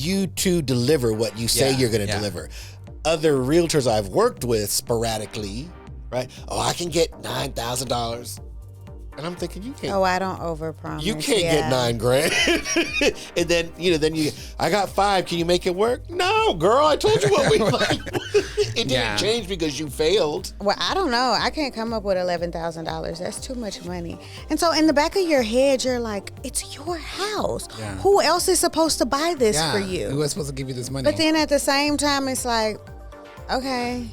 you to deliver what you say you're going to deliver. Other realtors I've worked with sporadically, right? Oh, I can get $9,000. And I'm thinking, you can't. Oh, I don't overpromise. You can't get $9,000. And then, I got 5. Can you make it work? No, girl, I told you what we like. It didn't change because you failed. Well, I don't know. I can't come up with $11,000. That's too much money. And so in the back of your head, you're like, it's your house. Yeah. Who else is supposed to buy this for you? Who is supposed to give you this money? But then at the same time, it's like, okay,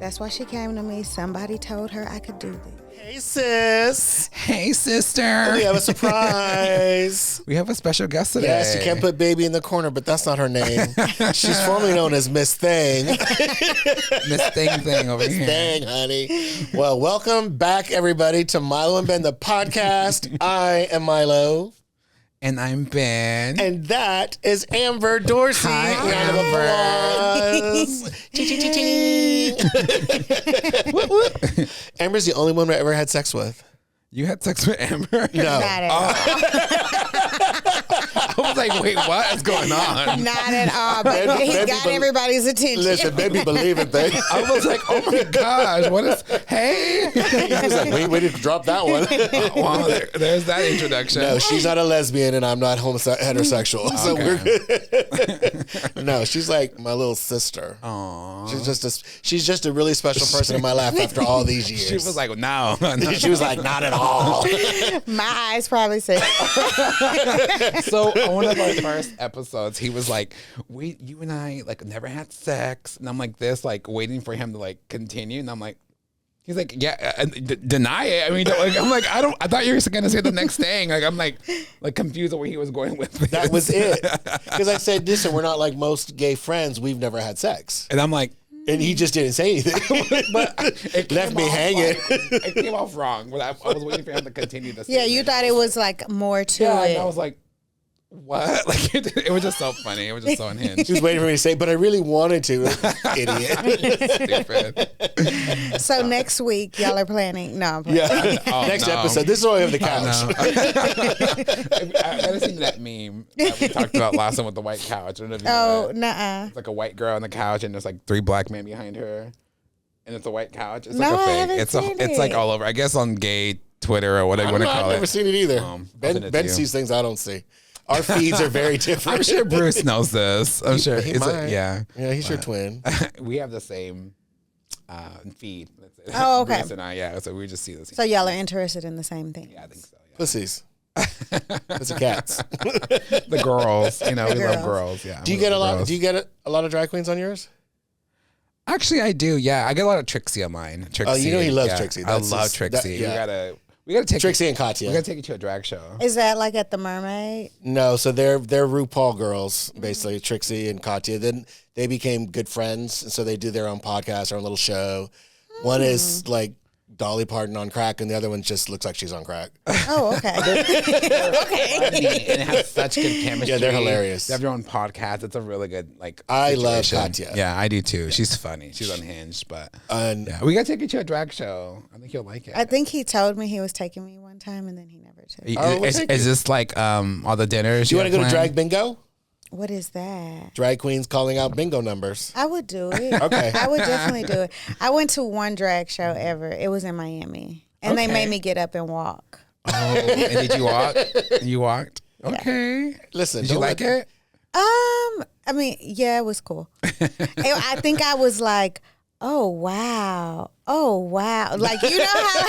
that's why she came to me. Somebody told her I could do this. Hey, sis. Hey, sister. We have a surprise. We have a special guest today. Yes, you can't put baby in the corner, but that's not her name. She's formerly known as Miss Thing. Miss Thing over here. Miss Thing, honey. Well, welcome back, everybody, to Milo and Ben, the podcast. I am Milo. And I'm Ben. And that is Amber Dorsey. Hi, Amber. Amber's the only one I ever had sex with. You had sex with Amber? No. Not at all. I was like, wait, what is going on? Not at all. But he got everybody's attention. Listen, baby, believe it, baby. I was like, oh my gosh, what is, hey? He was like, we didn't drop that one. Well, there's that introduction. No, she's not a lesbian and I'm not heterosexual. So we're good. No, she's like my little sister. Aww. She's just a really special person in my life after all these years. She was like, no. She was like, not at all. My eyes probably said. So on one of our first episodes, he was like, you and I like never had sex. And I'm like this, like waiting for him to like continue. And I'm like, he's like, yeah, deny it. I mean, like, I'm like, I thought you were going to say the next thing. Like, I'm like confused on where he was going with this. That was it. Because I said, listen, we're not like most gay friends. We've never had sex. And I'm like, and he just didn't say anything. But it left me hanging. It came off wrong. But I was waiting for him to continue the Yeah, you thought it was like more to it. And I was like, what? Like it was just so funny. It was just so unhinged. He was waiting for me to say, but I really wanted to. Idiot. Stupid. So next week, y'all are planning. No, I'm yeah. Next episode. This is why we have the couch. I gotta see that meme that we talked about last time with the white couch. I don't know if you know that. Nuh-uh. It's like a white girl on the couch, and there's like 3 black men behind her, and it's a white couch. It's No, like I a fake. haven't It's seen it's like all over. I guess on gay Twitter or whatever you want to call it. I've never seen it either. Ben sees things I don't see. Our feeds are very different. I'm sure Bruce knows this. I'm sure. He might. Yeah, he's your twin. we have the same feed. Oh, okay. Bruce and I, yeah. So we just see the same. So y'all are interested in the same thing. Yeah, I think so. Yeah. Pussies. Pussy cats. The girls, we love girls. Yeah. Do you get a lot? Do you get a lot of drag queens on yours? Actually, I do. Yeah, I get a lot of Trixie on mine. Trixie, he loves Trixie. I love Trixie. We gotta take Trixie and Katya. We gotta take you to a drag show. Is that like at the Mermaid? No, so they're RuPaul girls, basically, Trixie and Katya. Then they became good friends, and so they do their own podcast, their own little show. One is like Dolly Parton on crack, and the other one just looks like she's on crack. Oh, okay. Okay. And it has such good chemistry. Yeah, they're hilarious. They have their own podcast. It's a really good I love situation. Katya. Yeah, I do too. She's funny. She's unhinged, but we gotta take you to a drag show. I think you'll like it. I think he told me he was taking me one time, and then he never took me. Is this like all the dinners? Do you want to go to drag bingo? What is that? Drag queens calling out bingo numbers. I would do it. Okay. I would definitely do it. I went to one drag show ever. It was in Miami. And they made me get up and walk. Oh, and did you walk? You walked? Okay. Listen, did you like it? I mean, yeah, it was cool. I think I was like, oh wow. Like, you know how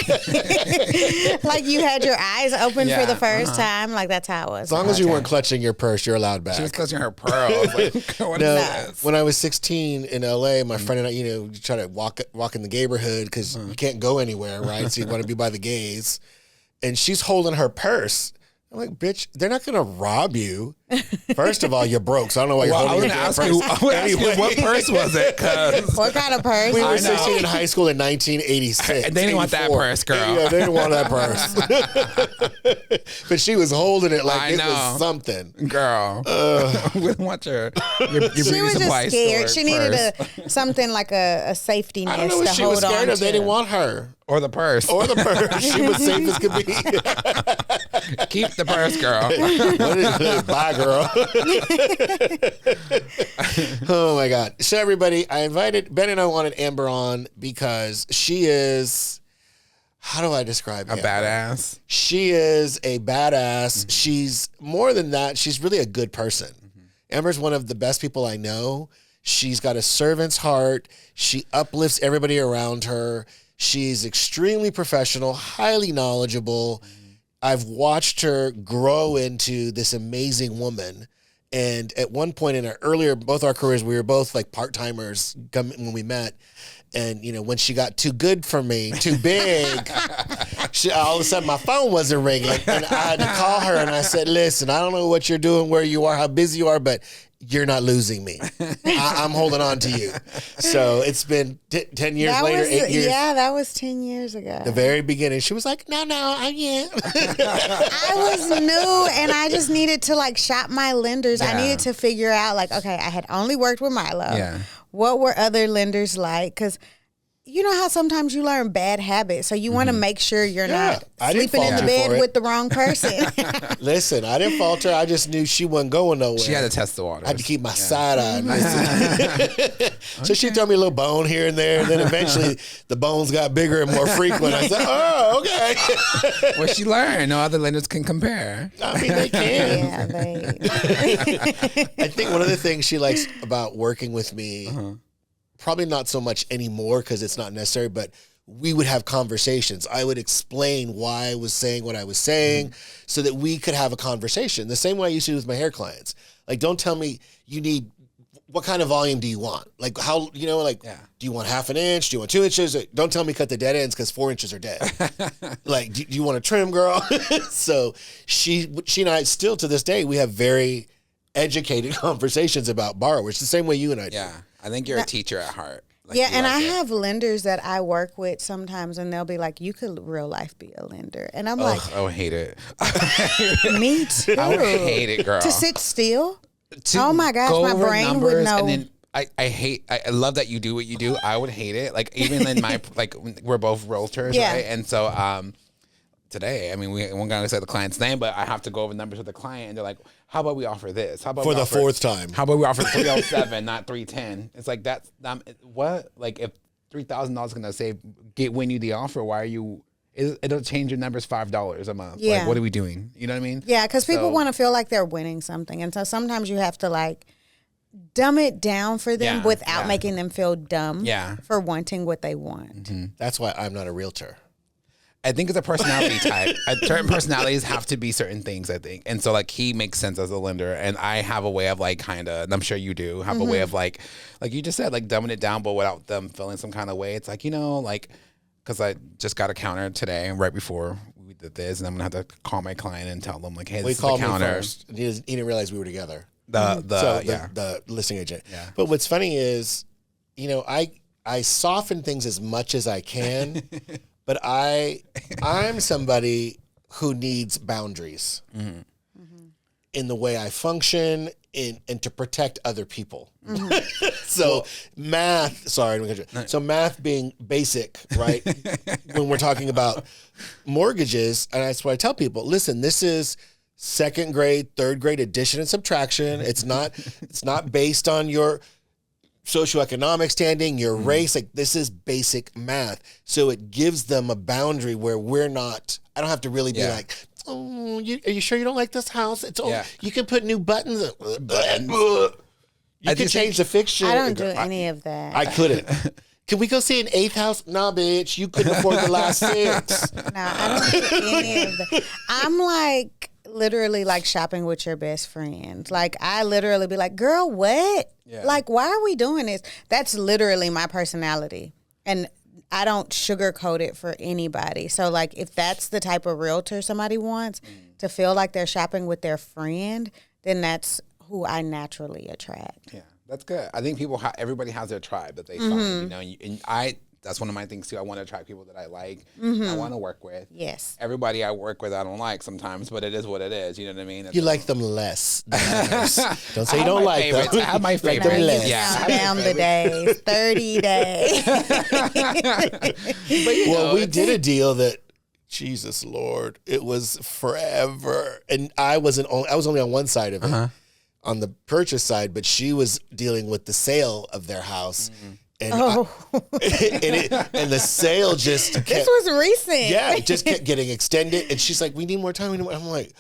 like you had your eyes open for the first time? Like, that's how it was. As long as you weren't clutching your purse, you're allowed back. She was clutching her pearls. Like, what is this? When I was 16 in LA, my friend and I, you try to walk in the neighborhood because you can't go anywhere, right? So you want to be by the gays. And she's holding her purse. I'm like, bitch, they're not going to rob you. First of all, you're broke, so I don't know why you're holding your purse. I was going to ask you, what purse was it? What kind of purse? We were 16 in high school in 1986. They didn't 84. want that purse, girl. Yeah, they didn't want that purse. But she was holding it like it was something. Girl. We didn't want your beauty she was supply just scared. store She needed something like a safety nest I don't know what to she hold was scared on of. to. They didn't want her. Or the purse. She was safe as could be. Keep the purse, girl. Bye, girl. Oh my God. So everybody, Ben and I wanted Amber on because she is, how do I describe A Amber? badass. She is a badass. She's more than that. She's really a good person. Amber's one of the best people I know. She's got a servant's heart. She uplifts everybody around her. She's extremely professional, highly knowledgeable. I've watched her grow into this amazing woman. And at one point in both our careers, we were both like part-timers when we met. And, when she got too good for me, too big, all of a sudden my phone wasn't ringing. And I had to call her and I said, listen, I don't know what you're doing, where you are, how busy you are, but you're not losing me. I'm holding on to you. So it's been 10 years later, 8 years. Yeah, that was 10 years ago. The very beginning, she was like, no, I am. I was new and I just needed to like shop my lenders. Yeah. I needed to figure out like, okay, I had only worked with Milo. Yeah. What were other lenders like? Because you know how sometimes you learn bad habits, so you want to make sure you're not I didn't sleeping in the falter bed for it. with the wrong person. Listen, I didn't falter. I just knew she wasn't going nowhere. She had to test the waters. I had to keep my side eye. So she threw me a little bone here and there. And then eventually the bones got bigger and more frequent. I said, oh, okay. What she learned, no other lenders can compare. I mean, they can. Yeah, I think one of the things she likes about working with me, probably not so much anymore because it's not necessary, but we would have conversations. I would explain why I was saying what I was saying so that we could have a conversation. The same way I used to do with my hair clients. Like, don't tell me what kind of volume do you want? Like, how, do you want half an inch? Do you want 2 inches? Don't tell me cut the dead ends because 4 inches are dead. Like, do you want to trim, girl? So she and I still to this day, we have very educated conversations about borrowers the same way you and I do. Yeah. I think you're a teacher at heart. Like, yeah, and I have lenders that I work with sometimes, and they'll be like, "You could real life be a lender," and I'm like, I would hate it. "Me too." I would hate it, girl. To sit still. To Oh my gosh, go my over brain would numbers know. And then I love that you do what you do. I would hate it. Like even in my we're both realtors, Yeah. right? And so today, I mean, we're gonna say the client's name, but I have to go over numbers with the client, and they're like, "How about we offer this? How about For we the offer, fourth time. How about we offer 307, not 310?" It's like that's what? Like if $3,000 gonna win you the offer, why are you? It'll change your numbers $5 a month. Yeah. Like, what are we doing? You know what I mean? Yeah, because people want to feel like they're winning something, and so sometimes you have to like dumb it down for them Yeah, without yeah. making them feel dumb. Yeah. For wanting what they want. That's why I'm not a realtor. I think it's a personality type. Certain personalities have to be certain things, I think. And so, like, he makes sense as a lender. And I have a way of, like, kind of, and I'm sure you do, have a way of, like you just said, like, dumbing it down, but without them feeling some kind of way. It's like, because I just got a counter today, right before we did this, and I'm going to have to call my client and tell them, like, hey, He this is called the me counter. first. He didn't realize we were together. The listing agent. Yeah. But what's funny is, I soften things as much as I can, but I'm somebody who needs boundaries in the way I function and to protect other people. So math being basic, right? When we're talking about mortgages, and that's what I tell people, listen, this is second grade, third grade addition and subtraction. It's not based on your socioeconomic standing, your race. Like, this is basic math. So it gives them a boundary where I don't have to really be like, oh, are you sure you don't like this house? You can put new buttons. You can change the fixture. I don't do any of that. I couldn't. Can we go see an 8th house? Nah, bitch. You couldn't afford the last 6. No, I don't do any of that. I'm like literally like shopping with your best friend. Like, I literally be like, girl, what? Yeah. Like, why are we doing this? That's literally my personality. And I don't sugarcoat it for anybody. So, like, if that's the type of realtor somebody wants to feel like they're shopping with their friend, then that's who I naturally attract. Yeah, that's good. I think everybody has their tribe that they find, and that's one of my things too. I want to attract people that I like, I want to work with. Yes. Everybody I work with, I don't like sometimes, but it is what it is. You know what I mean? You like them less than others. Don't say you don't like them. I have my Like them favorites. less. Yeah. Down the days, 30 days. But We did a deal that, Jesus Lord, it was forever, and I was only on one side of it. on the purchase side, but she was dealing with the sale of their house. And, and the sale just kept, this was recent. Yeah, it just kept getting extended. And she's like, we need more time. We need more. I'm like,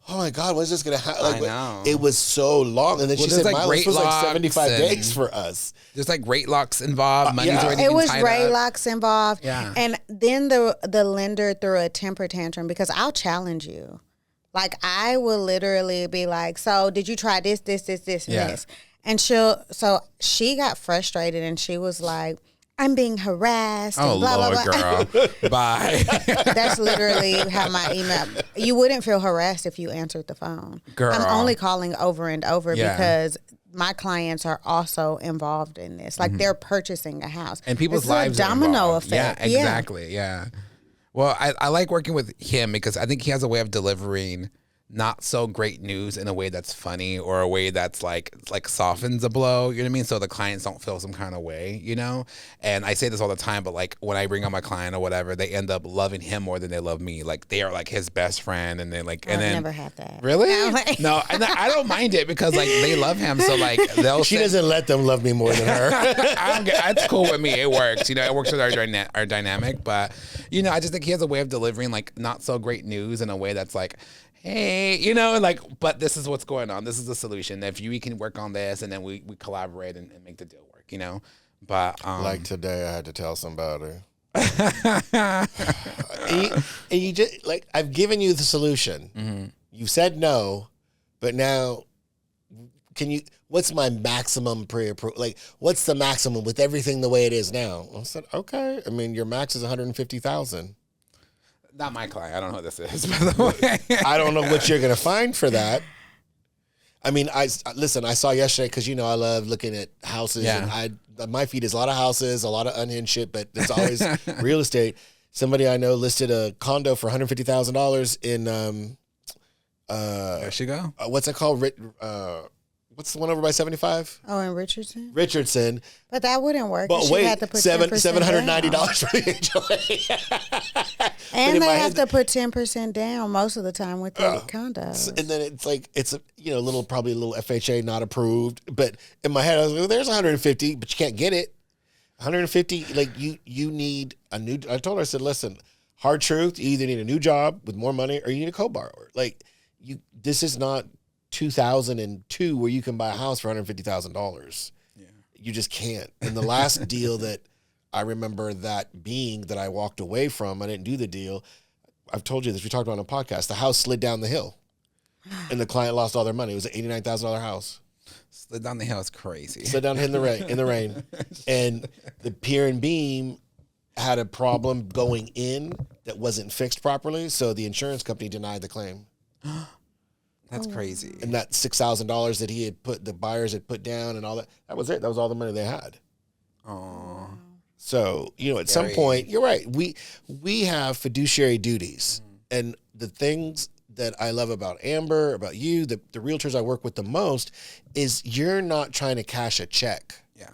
oh my God, when's this going to happen? Like, I know. It was so long. And then she said, Milo, this was like 75 days for us. There's like rate locks involved. Money's already It been was tied rate up. locks involved. Yeah. And then the lender threw a temper tantrum because I'll challenge you. Like, I will literally be like, so did you try this, and this? And so she got frustrated and she was like, I'm being harassed. Oh, and blah, Lord, blah, blah. girl. Bye. That's literally how my email. You wouldn't feel harassed if you answered the phone. Girl. I'm only calling over and over because my clients are also involved in this. Like, they're purchasing a house. And people's It's lives a are domino involved. Yeah, effect. exactly. Yeah. Well, I like working with him because I think he has a way of delivering not so great news in a way that's funny or a way that's like softens the blow, you know what I mean? So the clients don't feel some kind of way, you know? And I say this all the time, but like when I bring on my client or whatever, they end up loving him more than they love me. Like they are like his best friend and they like, and I've then never had that. Really? No. No, and I don't mind it because like they love him. So like She doesn't let them love me more than her. That's cool with me. It works. You know, it works with our dynamic. But, you know, I just think he has a way of delivering like not so great news in a way that's like, hey, you know, like, but this is what's going on. This is the solution. If we can work on this and then we collaborate and make the deal work, you know? But like today I had to tell somebody. and you just like, I've given you the solution. Mm-hmm. You said no, but now what's my maximum pre-approval? Like, what's the maximum with everything the way it is now? I said, okay. I mean, your max is 150,000. Not my client. I don't know who this is, by the way. I don't know what you're going to find for that. I mean, I saw yesterday, because, you know, I love looking at houses. Yeah. And my feed is a lot of houses, a lot of unhinged shit, but it's always real estate. Somebody I know listed a condo for $150,000 in, There she go. what's it called? What's the one over by 75? Oh, in Richardson? Richardson. But that wouldn't work. But She wait, had to put 10% $790 down. for the HOA. And they have to put 10% down most of the time with the condos. And then it's like, it's a, you know, probably a little FHA not approved. But in my head, I was like, well, there's 150, but you can't get it. 150, like you need a new, I told her, I said, listen, hard truth, you either need a new job with more money or you need a co-borrower. Like this is not 2002 where you can buy a house for $150,000. Yeah. You just can't. And the last deal that I remember that I walked away from, I didn't do the deal. I've told you this, we talked about it on a podcast. The house slid down the hill and the client lost all their money. It was an $89,000 house. Slid down the hill is crazy. Slid down in the rain. And the pier and beam had a problem going in that wasn't fixed properly. So the insurance company denied the claim. That's crazy. And that $6,000 that he had the buyers had put down and all that was it. That was all the money they had. Oh. So, you know, at some point, you're right. We have fiduciary duties. And the things that I love about Amber, about you, the realtors I work with the most, is you're not trying to cash a check. Yeah.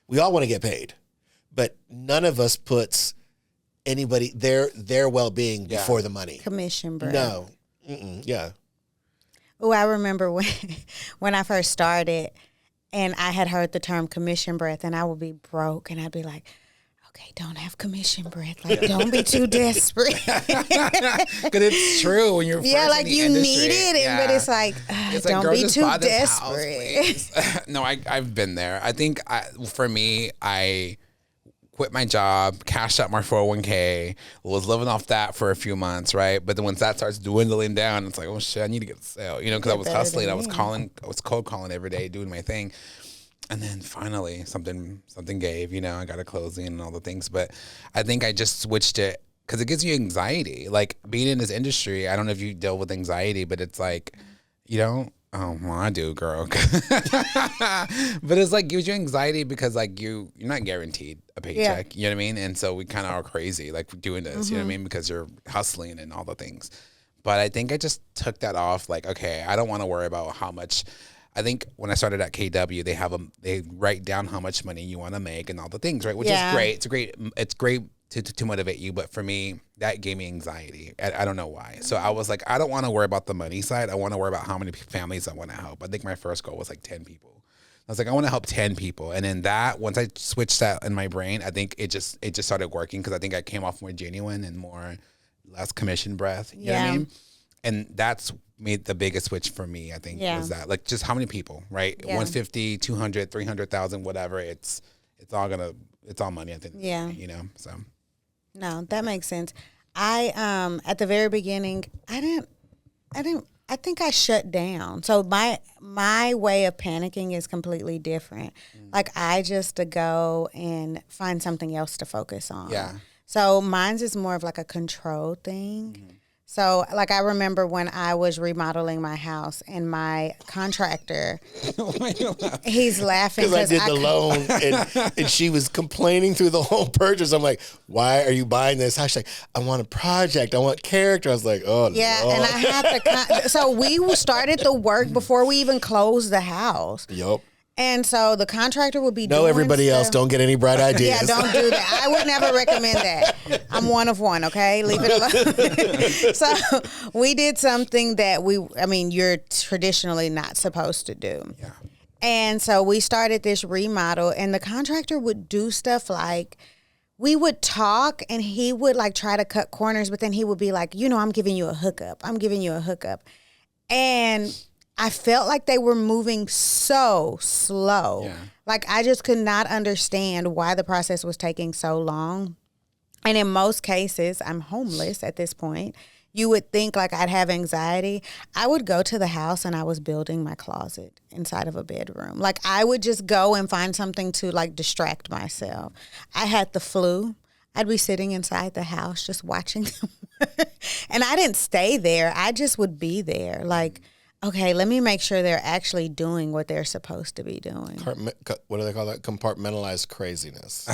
We all want to get paid, but none of us puts anybody, their well-being before the money. Commission break. No. Mm-mm. Yeah. Oh, I remember when I first started and I had heard the term commission breath and I would be broke and I'd be like, okay, don't have commission breath. Like, don't be too desperate. Because it's true when you're first like in the you industry. need it, but it's like, don't girl, be just too buy this desperate. house, no, I've been there. I think for me, I quit my job, cashed out my 401k, was living off that for a few months, right? But then once that starts dwindling down, it's like, oh shit, I need to get a sale, you know, because I was hustling, I was cold calling every day, doing my thing. And then finally something gave, you know, I got a closing and all the things. But I think I just switched it because it gives you anxiety. Like being in this industry, I don't know if you deal with anxiety, but it's like, you know, oh, well, I do, girl. But it's like gives you anxiety because like you're not guaranteed a paycheck. You know what I mean? And so we kind of are crazy like doing this, you know what I mean? Because you're hustling and all the things. But I think I just took that off. Like, okay, I don't want to worry about how much. I think when I started at KW, they write down how much money you want to make and all the things, right? Which is great. It's great to motivate you. But for me, that gave me anxiety. I don't know why. So I was like, I don't want to worry about the money side. I want to worry about how many families I want to help. I think my first goal was like 10 people. I was like, I want to help 10 people. And then once I switched that in my brain, I think it just started working, because I think I came off more genuine and less commission breath. You know what I mean? And that's made the biggest switch for me, I think, was that. Like, just how many people, right? 150, 200, 300,000, whatever. It's all money, I think. Yeah. You know, so. No, that makes sense. I at the very beginning, I think I shut down. So my way of panicking is completely different. Like, I just to go and find something else to focus on. Yeah. So mine's is more of like a control thing. So, like, I remember when I was remodeling my house, and my contractor, he's laughing because I did the loan, and she was complaining through the whole purchase. I'm like, why are you buying this house? She's like, I want a project. I want character. I was like, oh, yeah. Lord. And I had to, so we started the work before we even closed the house. Yup. And so the contractor would be doing everybody stuff. else, don't get any bright ideas. Yeah, don't do that. I would never recommend that. I'm one of one, okay? Leave it alone. So we did something that you're traditionally not supposed to do. Yeah. And so we started this remodel, and the contractor would do stuff like, we would talk, and he would like try to cut corners, but then he would be like, I'm giving you a hookup. I'm giving you a hookup. And I felt like they were moving so slow. Yeah. Like, I just could not understand why the process was taking so long. And in most cases, I'm homeless at this point. You would think like I'd have anxiety. I would go to the house and I was building my closet inside of a bedroom. Like, I would just go and find something to like distract myself. I had the flu. I'd be sitting inside the house just watching them. And I didn't stay there. I just would be there. Like, okay, let me make sure they're actually doing what they're supposed to be doing. What do they call that? Compartmentalized craziness.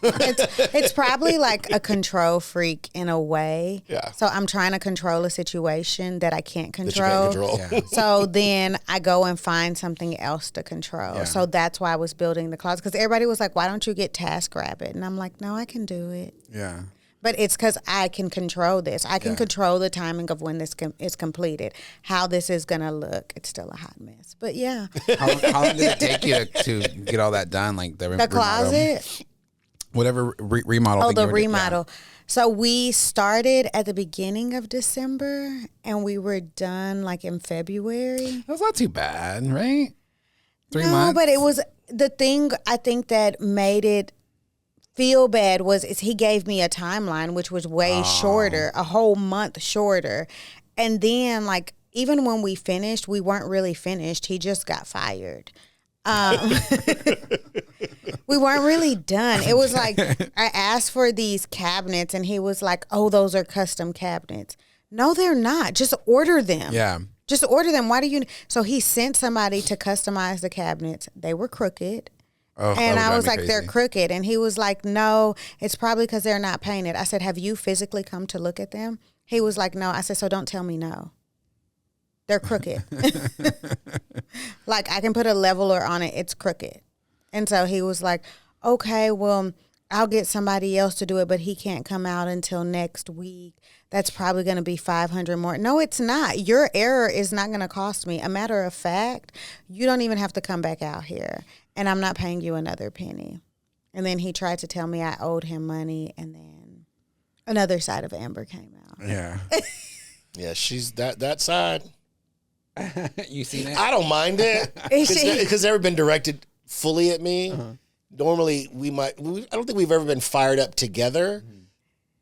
It's probably like a control freak in a way. Yeah. So I'm trying to control a situation that I can't control. Yeah. So then I go and find something else to control. Yeah. So that's why I was building the closet. Because everybody was like, why don't you get TaskRabbit? And I'm like, no, I can do it. Yeah. But it's because I can control this. I can control the timing of when this is completed. How this is going to look. It's still a hot mess. But yeah. How long did it take you to get all that done? Like the closet? Whatever remodel. Oh, the remodel. Yeah. So we started at the beginning of December, and we were done like in February. That's not too bad, right? 3 months? No, but it was the thing I think that made it feel bad is he gave me a timeline which was way shorter, a whole month shorter. And then like even when we finished, we weren't really finished. He just got fired. We weren't really done. It was like I asked for these cabinets and he was like, "Oh, those are custom cabinets." No, they're not. Just order them. Yeah. Just order them. Why do you? So he sent somebody to customize the cabinets. They were crooked. Oh, and I was like, crazy. They're crooked. And he was like, no, it's probably because they're not painted. I said, have you physically come to look at them? He was like, no. I said, so don't tell me no. They're crooked. Like, I can put a leveler on it. It's crooked. And so he was like, okay, well, I'll get somebody else to do it, but he can't come out until next week. That's probably going to be $500 more. No, it's not. Your error is not going to cost me. A matter of fact, you don't even have to come back out here. And I'm not paying you another penny. And then he tried to tell me I owed him money. And then another side of Amber came out. Yeah. Yeah, she's that side. You seen it? I don't mind it. Because never been directed fully at me. Uh-huh. Normally, I don't think we've ever been fired up together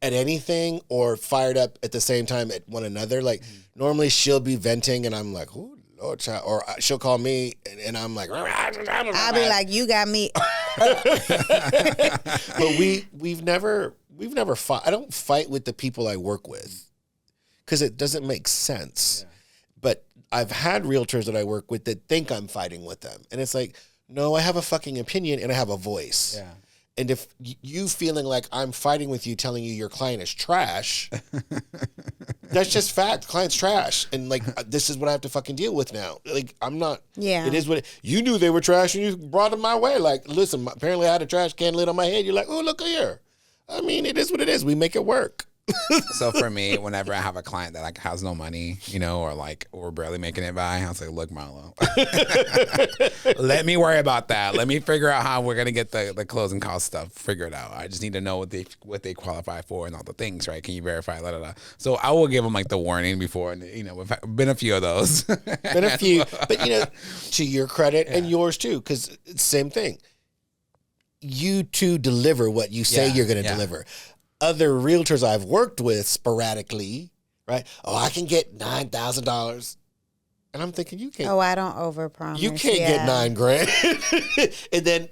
at anything or fired up at the same time at one another. Like, normally she'll be venting and I'm like, ooh. Or she'll call me and I'm like, I'll be like, you got me. But we've never fought. I don't fight with the people I work with because it doesn't make sense. Yeah. But I've had realtors that I work with that think I'm fighting with them. And it's like, no, I have a fucking opinion and I have a voice. Yeah. And if you feeling like I'm fighting with you, telling you your client is trash, that's just fact. Client's trash. And like, this is what I have to fucking deal with now. Like, I'm not, it is what, you knew they were trash and you brought them my way. Like, listen, apparently I had a trash can lid on my head. You're like, oh, look here. I mean, it is what it is. We make it work. So for me, whenever I have a client that like has no money, you know, or like we're barely making it by, I was like, look, Marlo, let me worry about that. Let me figure out how we're gonna get the closing cost stuff figured out. I just need to know what they qualify for and all the things, right? Can you verify? So I will give them like the warning before, and you know, we've been a few of those. Been a few, but you know, to your credit and yours too, because it's same thing. You too deliver what you say you're going to deliver. Other realtors I've worked with sporadically, right? Oh, I can get $9,000. And I'm thinking, you can't. Oh, I don't overpromise. You can't get $9,000. And then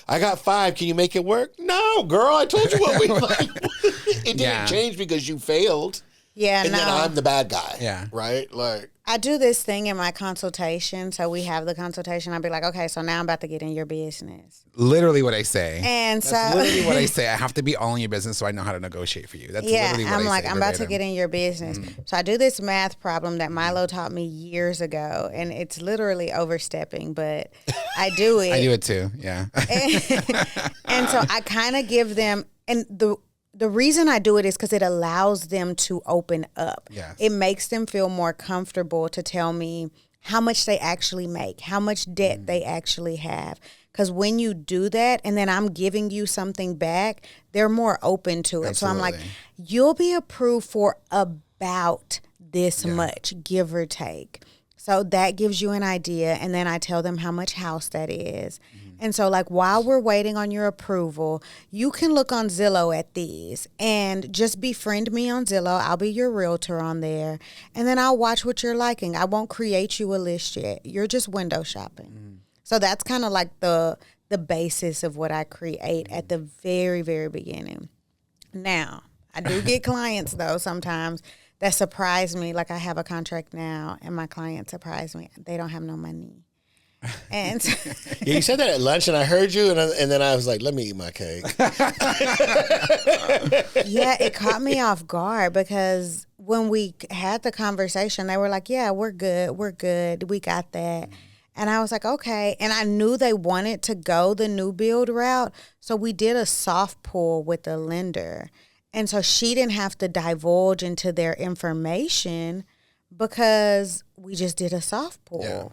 I got 5. Can you make it work? No, girl, I told you what we like. It didn't change because you failed. Yeah, and then I'm the bad guy. Yeah. Right? Like, I do this thing in my consultation. So we have the consultation. I'll be like, okay, so now I'm about to get in your business. Literally what I say. And That's literally what I say. I have to be all in your business so I know how to negotiate for you. That's literally what I'm I like, say. I'm about to get in your business. So I do this math problem that Milo taught me years ago. And it's literally overstepping, but I do it. I do it too. Yeah. And so I kind of give them, and the reason I do it is because it allows them to open up. Yes. It makes them feel more comfortable to tell me how much they actually make, how much debt they actually have. Because when you do that and then I'm giving you something back, they're more open to it. Absolutely. So I'm like, you'll be approved for about this much, give or take. So that gives you an idea. And then I tell them how much house that is. And so, like, while we're waiting on your approval, you can look on Zillow at these and just befriend me on Zillow. I'll be your realtor on there. And then I'll watch what you're liking. I won't create you a list yet. You're just window shopping. So that's kind of like the basis of what I create at the very, very beginning. Now, I do get clients, though, sometimes that surprise me. Like, I have a contract now, and my client surprised me. They don't have no money. And yeah, you said that at lunch, and I heard you, and then I was like, "Let me eat my cake." Yeah, it caught me off guard because when we had the conversation, they were like, "Yeah, we're good, we got that," and I was like, "Okay," and I knew they wanted to go the new build route, so we did a soft pull with the lender, and so she didn't have to divulge into their information because we just did a soft pull. Yeah.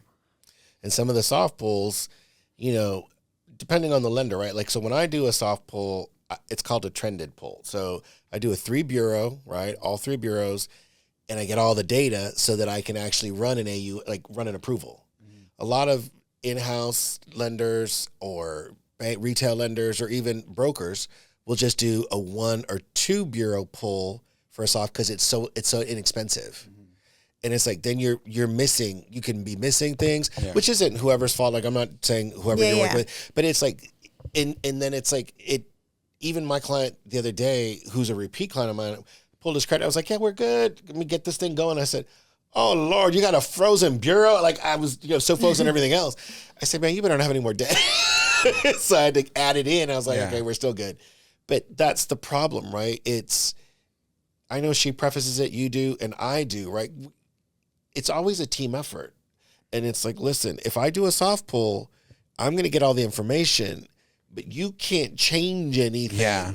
And some of the soft pulls, you know, depending on the lender, right? Like, so when I do a soft pull, it's called a trended pull. So I do a 3-bureau, right? All 3 bureaus, and I get all the data so that I can actually run an AU, like run an approval. A lot of in-house lenders or retail lenders or even brokers will just do a 1 or 2 bureau pull for a soft because it's so inexpensive. And it's like, then you're missing, you can be missing things, which isn't whoever's fault. Like, I'm not saying whoever you're working with, but it's like, and then it's like, even my client the other day, who's a repeat client of mine, pulled his credit. I was like, yeah, we're good. Let me get this thing going. I said, oh Lord, you got a frozen bureau? Like, I was, so focused on everything else. I said, man, you better not have any more debt. So I had to add it in. I was like, okay, we're still good. But that's the problem, right? I know she prefaces it, you do, and I do, right? It's always a team effort. And it's like, listen, if I do a soft pull, I'm going to get all the information, but you can't change anything. Yeah.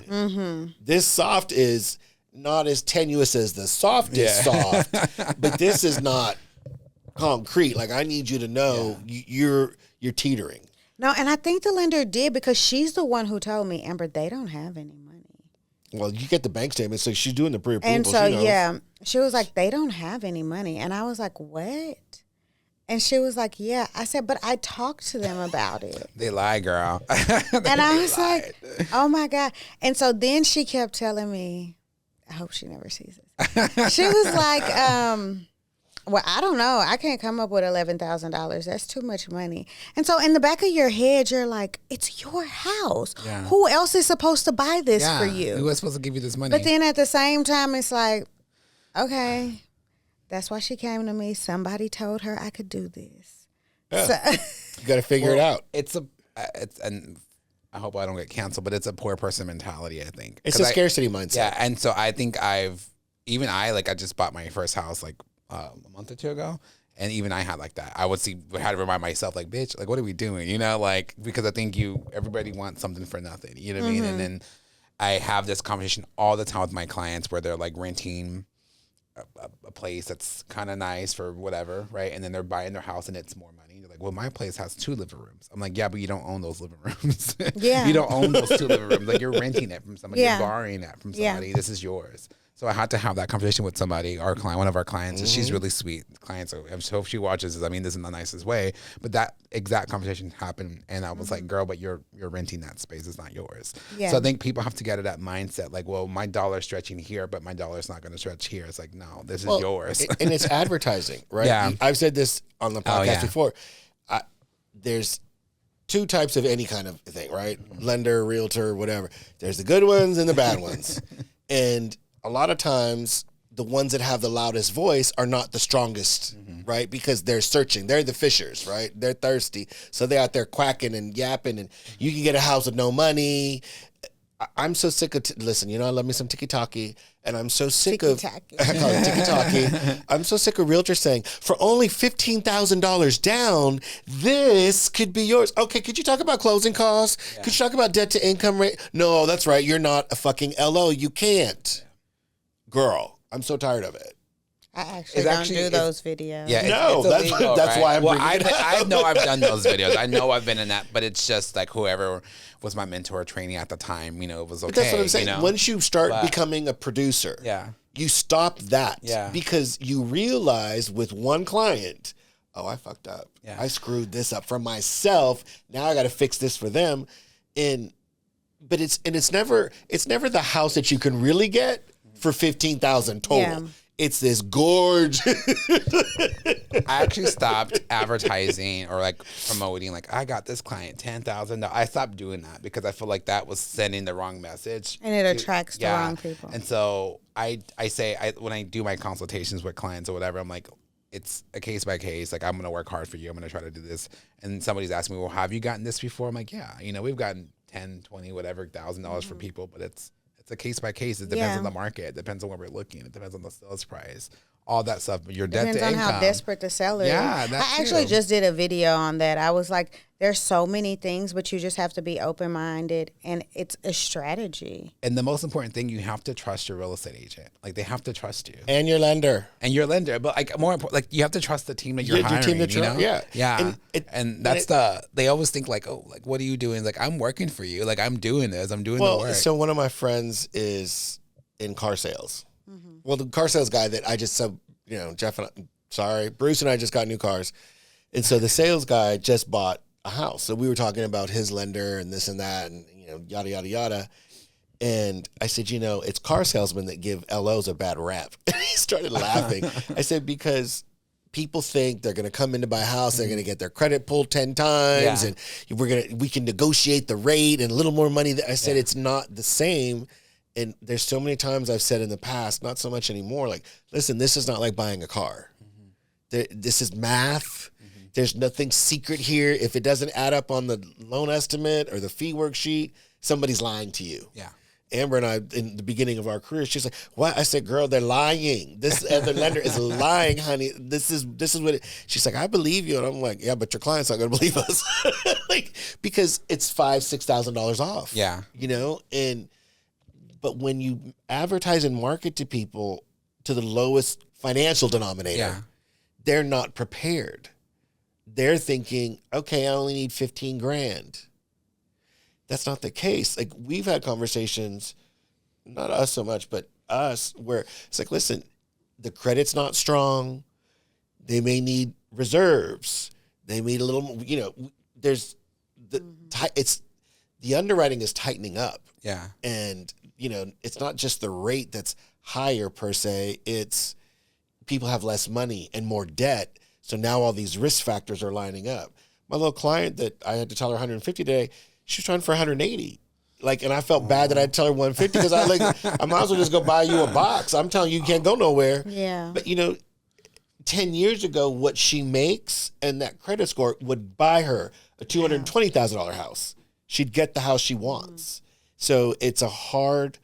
This soft is not as tenuous as the softest soft, but this is not concrete. Like, I need you to know you're teetering. No, and I think the lender did because she's the one who told me, Amber, they don't have any money. Well, you get the bank statement, so she's doing the pre-approval. And so, she was like, they don't have any money. And I was like, what? And she was like, yeah. I said, but I talked to them about it. They lie, girl. And I was like, oh my God. And so then she kept telling me, I hope she never sees this. She was like, well, I don't know. I can't come up with $11,000. That's too much money. And so in the back of your head, you're like, it's your house. Yeah. Who else is supposed to buy this for you? Who was supposed to give you this money? But then at the same time, it's like, okay, that's why she came to me. Somebody told her I could do this. Yeah. So, You got to figure it out. And I hope I don't get canceled, but it's a poor person mentality, I think. It's a scarcity mindset. Yeah, and so I think I just bought my first house like a month or 2 ago, and even I had like that. I had to remind myself, like, bitch, like, what are we doing? You know, like, because I think everybody wants something for nothing. You know what I mean? And then I have this conversation all the time with my clients where they're like renting a place that's kind of nice for whatever, right? And then they're buying their house and it's more money. They're like, well, my place has 2 living rooms. I'm like, yeah, but you don't own those living rooms. Yeah. You don't own those 2 living rooms. Like, you're renting it from somebody. Yeah. You're borrowing it from somebody. This is yours. So I had to have that conversation with somebody, our client, one of our clients, and she's really sweet client. So I hope she watches this. I mean, this is in the nicest way, but that exact conversation happened, and I was like, "Girl, but you're renting that space. It's not yours." Yeah. So I think people have to get to that mindset, like, "Well, my dollar's stretching here, but my dollar's not going to stretch here." It's like, no, this is yours. And it's advertising, right? Yeah. I've said this on the podcast yeah. before. There's 2 types of any kind of thing, right? Lender, realtor, whatever. There's the good ones and the bad ones, and a lot of times the ones that have the loudest voice are not the strongest, right? Because they're searching. They're the fishers, right? They're thirsty. So they're out there quacking and yapping, and you can get a house with no money. I'm so sick of, listen, I love me some tiki-taki, and I'm so sick Tiki-taki. I call it tiki-taki. I'm so sick of realtors saying, for only $15,000 down, this could be yours. Okay, could you talk about closing costs? Could you talk about debt to income rate? No, that's right. You're not a fucking LO. You can't. Girl, I'm so tired of it. I don't do those videos. Yeah, No, that's illegal, right? why I'm bringing it I up. know I've done those videos. I know I've been in that, but it's just like whoever was my mentor or trainee at the time, it was okay. But that's what I'm saying. Once you start becoming a producer, you stop that because you realize with one client, oh, I fucked up. Yeah. I screwed this up for myself. Now I got to fix this for them. But it's never the house that you can really get for $15,000 total. Yeah. It's this gorge. I actually stopped advertising or like promoting, like, I got this client $10,000. I stopped doing that because I feel like that was sending the wrong message. And it attracts the wrong people. And so I say, when I do my consultations with clients or whatever, I'm like, it's a case by case. Like, I'm going to work hard for you. I'm going to try to do this. And somebody's asking me, well, have you gotten this before? I'm like, yeah, we've gotten 10, 20, whatever, $1,000 for people, but it's a case by case. It depends on the market. It depends on where we're looking. It depends on the sales price, all that stuff. Your debt to income. Depends on how desperate the seller is. Yeah, I actually just did a video on that. I was like, there's so many things, but you just have to be open-minded, and it's a strategy. And the most important thing, you have to trust your real estate agent. Like, they have to trust you. And your lender. But like, more important, like, you have to trust the team that you're hiring. Your team that Yeah. And that's they always think like, oh, like, what are you doing? Like, I'm working for you. Like, I'm doing this. I'm doing the work. So one of my friends is in car sales. Well, the car sales guy that I just Jeff and Bruce and I just got new cars. And so the sales guy just bought a house. So we were talking about his lender and this and that and, yada, yada, yada. And I said, it's car salesmen that give LOs a bad rap. He started laughing. I said, because people think they're going to come in to buy a house, they're going to get their credit pulled 10 times, and we can negotiate the rate and a little more money. I said, it's not the same. And there's so many times I've said in the past, not so much anymore, like, listen, this is not like buying a car. This is math. There's nothing secret here. If it doesn't add up on the loan estimate or the fee worksheet, somebody's lying to you. Yeah. Amber and I, in the beginning of our career, she's like, "What?" I said, "Girl, they're lying. This other lender is lying, honey. This is what it." She's like, "I believe you," and I'm like, "Yeah, but your client's not going to believe us, because it's $5,000-$6,000 off." Yeah. But when you advertise and market to people to the lowest financial denominator, they're not prepared. They're thinking, okay, I only need 15 grand. That's not the case. Like, we've had conversations, not us so much, but us, where it's like, listen, the credit's not strong. They may need reserves. They need a little, there's the underwriting is tightening up. Yeah. And, it's not just the rate that's higher per se. It's people have less money and more debt. So now all these risk factors are lining up. My little client that I had to tell her 150 today, she was trying for 180. And I felt bad that I had to tell her 150 because I might as well just go buy you a box. I'm telling you, you can't go nowhere. Yeah. But 10 years ago, what she makes and that credit score would buy her a $220,000 house. She'd get the house she wants. So it's a hard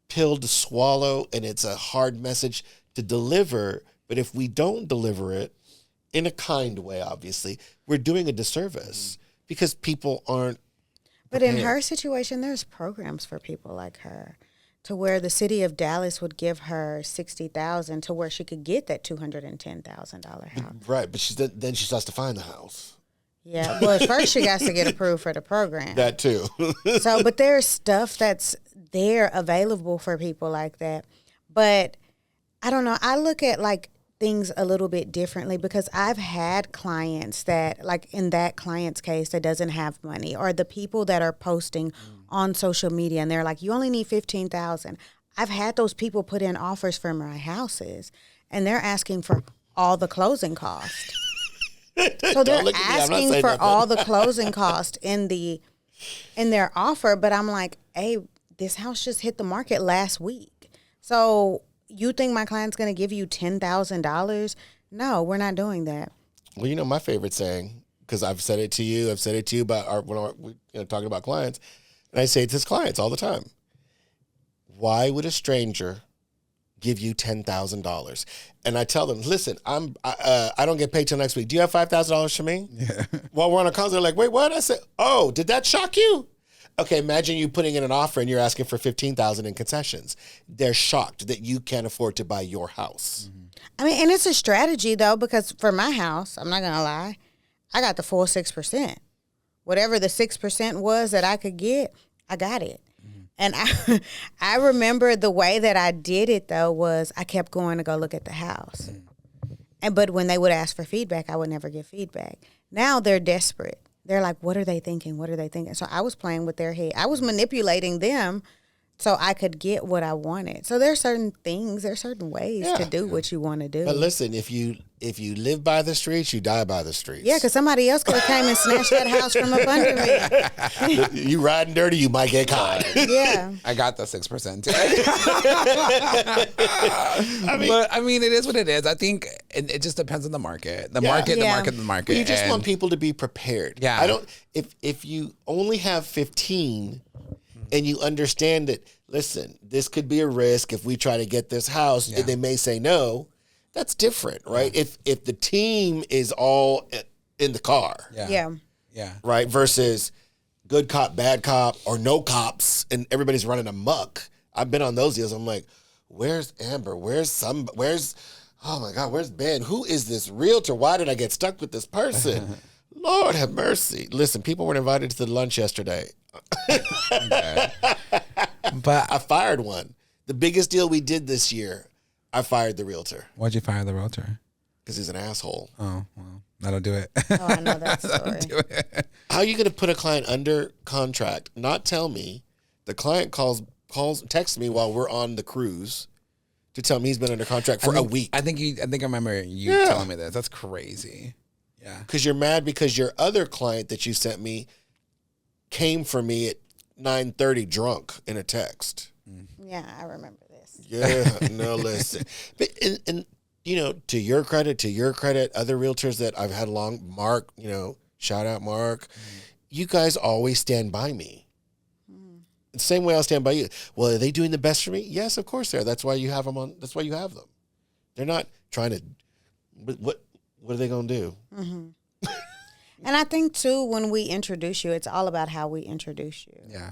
pill to swallow, and it's a hard message to deliver. But if we don't deliver it in a kind way, obviously, we're doing a disservice because people aren't. But in her situation, there's programs for people like her, to where the city of Dallas would give her $60,000 to where she could get that $210,000 house. Right, but then she starts to find the house. Yeah, well, first she has to get approved for the program. That too. So, but there's stuff that's there available for people like that. But I don't know. I look at like things a little bit differently because I've had clients that, like in that client's case, that doesn't have money, or the people that are posting on social media and they're like, you only need $15,000. I've had those people put in offers for my houses and they're asking for all the closing costs. So they're asking for all the closing costs in their offer, but I'm like, hey, this house just hit the market last week. So you think my client's going to give you $10,000? No, we're not doing that. Well, you know, my favorite saying, because I've said it to you about when we're talking about clients, and I say it to clients all the time. Why would a stranger give you $10,000? And I tell them, listen, I don't get paid till next week. Do you have $5,000 for me? Yeah. While we're on a call, they're like, wait, what? I said, oh, did that shock you? Okay, imagine you putting in an offer and you're asking for $15,000 in concessions. They're shocked that you can't afford to buy your house. Mm-hmm. I mean, and it's a strategy though, because for my house, I'm not gonna lie, I got the full 6%. Whatever the 6% was that I could get, I got it. Mm-hmm. And I remember the way that I did it though was I kept going to go look at the house. Mm-hmm. But when they would ask for feedback, I would never give feedback. Now they're desperate. They're like, what are they thinking? What are they thinking? So I was playing with their head. I was manipulating them so I could get what I wanted. So there are certain things, there are certain ways to do what you want to do. But listen, if you live by the streets, you die by the streets. Yeah, because somebody else could have came and snatched that house from up under me. You riding dirty, you might get caught. Yeah. I got the 6% too. But I mean, it is what it is. I think it just depends on the market. The market. Well, you just want people to be prepared. Yeah. I don't. If you only have 15, and you understand that, listen, this could be a risk if we try to get this house. Yeah. They may say no. That's different, right? Yeah. If the team is all in the car, yeah, right, versus good cop, bad cop, or no cops, and everybody's running amok. I've been on those deals. I'm like, where's Amber? Where's oh my God, where's Ben? Who is this realtor? Why did I get stuck with this person? Lord have mercy. Listen, people weren't invited to the lunch yesterday. Okay. But I fired one. The biggest deal we did this year, I fired the realtor. Why'd you fire the realtor? Because he's an asshole. Oh, well, that'll do it. Oh, I know that story. How are you going to put a client under contract, not tell me? The client texts me while we're on the cruise to tell me he's been under contract for a week. I think I remember you telling me this. That's crazy. Yeah. Because you're mad because your other client that you sent me came for me at 9:30 drunk in a text. Yeah, I remember this. Yeah, no, listen. But, and you know, to your credit, other realtors that I've had along, Mark, you know, shout out Mark, you guys always stand by me. The same way I'll stand by you. Well, are they doing the best for me? Yes, of course they are. That's why you have them on. That's why you have them. They're not trying to. What are they going to do? Mm-hmm. And I think too, when we introduce you, it's all about how we introduce you. Yeah.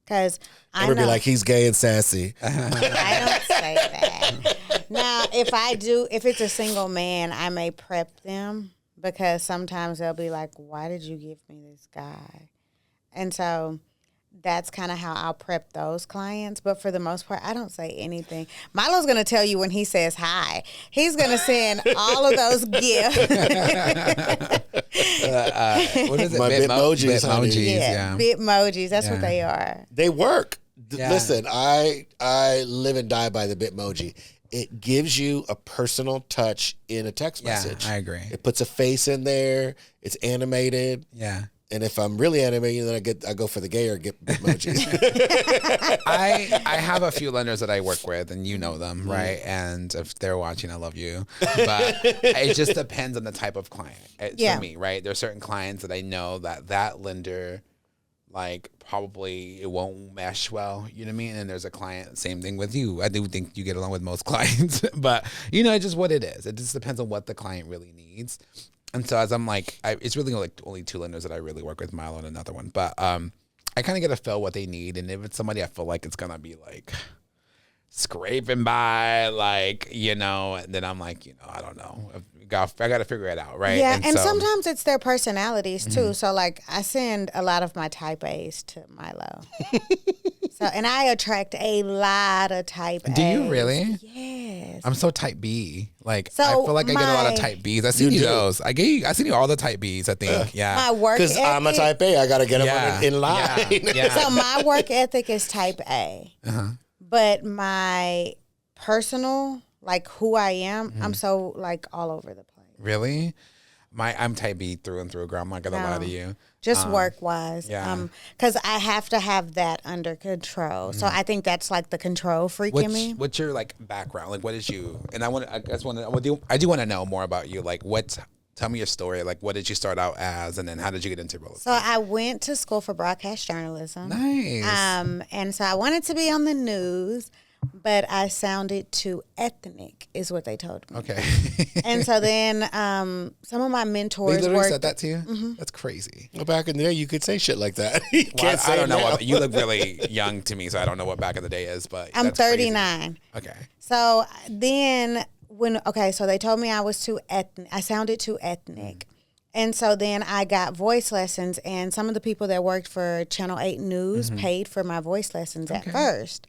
Because I Never be like, he's gay and sassy. I don't say that. Now, if it's a single man, I may prep them because sometimes they'll be like, why did you give me this guy? And so that's kind of how I'll prep those clients. But for the most part, I don't say anything. Milo's going to tell you when he says hi. He's going to send all of those gifts. What is it? My Bitmojis. Yeah. Bitmojis. That's what they are. They work. Yeah. Listen, I live and die by the Bitmoji. It gives you a personal touch in a text message. I agree. It puts a face in there. It's animated. Yeah. And if I'm really animated, then I go for the gay or get Bitmojis. I have a few lenders that I work with, and you know them, right? And if they're watching, I love you. But it just depends on the type of client. For me, right? There are certain clients that I know that lender, like, probably it won't mesh well. You know what I mean? And there's a client, same thing with you. I do think you get along with most clients, but you know, it's just what it is. It just depends on what the client really needs. And so as I'm like, it's really like only two lenders that I really work with, Milo and another one. But I kind of get to feel what they need, and if it's somebody I feel like it's gonna be like scraping by, like, you know, and then I'm like, you know, I don't know. I got to figure it out, right? Yeah, and so, sometimes it's their personalities too. So like I send a lot of my type A's to Milo. So and I attract a lot of type A's. do you really? Yes. I'm so type B. Like So I feel like I get a lot of type Bs. I see you do. those. I seen you all the type Bs. I think. Yeah. My work Because I'm a ethic- type A. I got to get them Yeah. in line. Yeah. So my work ethic is type A. But my personal, like who I am, I'm so like all over the place. Really? I'm type B through and through, girl. I'm not gonna lie to you. Just work wise. yeah. Because I have to have that under control. So I think that's like the control freak in me. What's your like background? Like, what is you? And I do want to know more about you. Like, tell me your story. Like, what did you start out as, and then how did you get into real estate? So I went to school for broadcast journalism. Nice. And so I wanted to be on the news, but I sounded too ethnic, is what they told me. Okay. And so then some of my They mentors literally worked. said that to you? That's crazy. Well, back in the day, you could say shit like that. You Well, can't say I don't know. now. You look really young to me, so I don't know what back in the day is. But I'm that's crazy. 39. Okay. So then so they told me I was too ethnic. I sounded too ethnic. And so then I got voice lessons, and some of the people that worked for Channel 8 News paid for my voice lessons at first.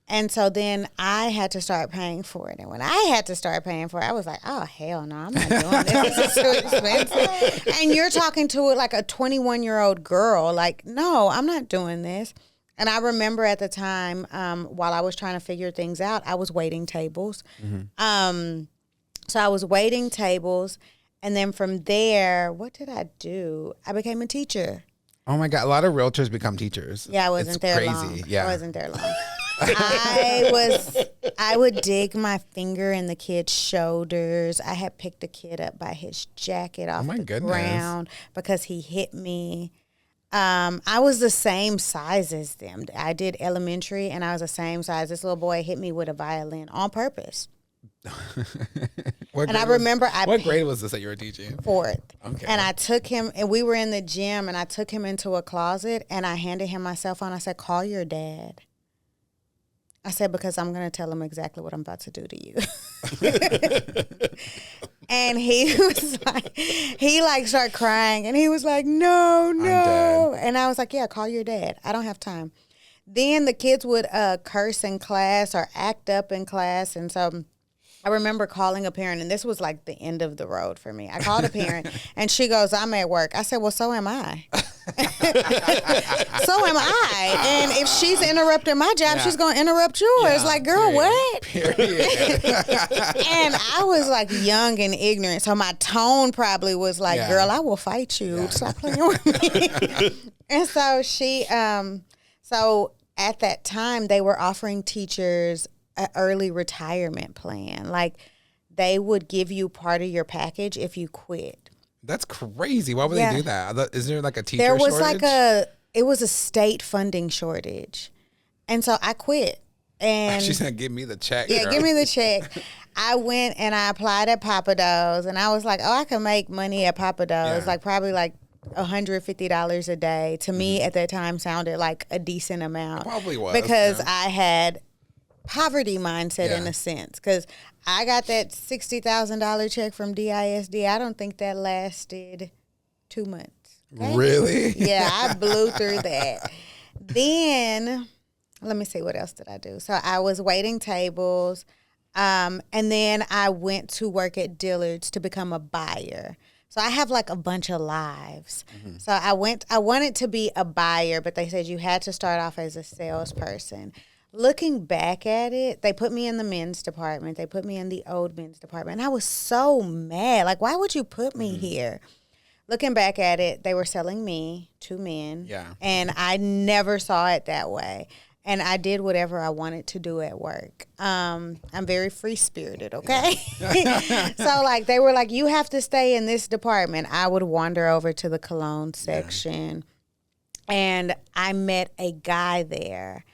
And so then I had to start paying for it. And when I had to start paying for it, I was like, oh, hell no, I'm not doing this. This is too expensive. And you're talking to like a 21-year-old girl. Like, no, I'm not doing this. And I remember at the time, while I was trying to figure things out, I was waiting tables. So I was waiting tables. And then from there, what did I do? I became a teacher. Oh my God, a lot of realtors become teachers. Yeah, I wasn't It's there crazy. long. Yeah. I wasn't there long. I would dig my finger in the kid's shoulders. I had picked a kid up by his jacket off my the goodness. ground because he hit me. I was the same size as them. I did elementary, and I was the same size. This little boy hit me with a violin on purpose. And I remember what grade was this that you were teaching? 4th. Okay. And I took him, and we were in the gym, and I took him into a closet, and I handed him my cell phone. I said, call your dad. I said, because I'm going to tell him exactly what I'm about to do to you. And he was like, started crying, and he was like, no. And I was like, yeah, call your dad. I don't have time. Then the kids would curse in class or act up in class. And so I remember calling a parent, and this was like the end of the road for me. I called a parent, and she goes, I'm at work. I said, well, so am I. So am I. And if she's interrupting my job, she's going to interrupt yours. Yeah, like, girl, what? Period. And I was like young and ignorant. So my tone probably was like, Yeah. girl, I will fight you. Stop playing with me. And so so at that time, they were offering teachers an early retirement plan. Like, they would give you part of your package if you quit. That's crazy. Why would Yeah. they do that? Is there like a teacher There was shortage? it was a state funding shortage. And so I quit. And She's going to give me the check. yeah, girl. give me the check. I went and I applied at Papa Do's, and I was like, oh, I can make money at Papa Do's, Yeah. like probably like $150 a day. To me at that time sounded like a decent amount. Probably was, Because yeah. I had poverty mindset in Yeah. a sense, because I got that $60,000 check from DISD. I don't think that lasted 2 months. Okay? Really? Yeah, I blew through that. Then, let me see, what else did I do? So I was waiting tables, and then I went to work at Dillard's to become a buyer. So I have like a bunch of lives. So I wanted to be a buyer, but they said you had to start off as a salesperson. Looking back at it, they put me in the men's department. They put me in the old men's department. And I was so mad. Like, why would you put me here? Looking back at it, they were selling me to men. Yeah. And I never saw it that way. And I did whatever I wanted to do at work. I'm very free-spirited, okay? So, like, they were like, you have to stay in this department. I would wander over to the cologne section. And I met a guy there.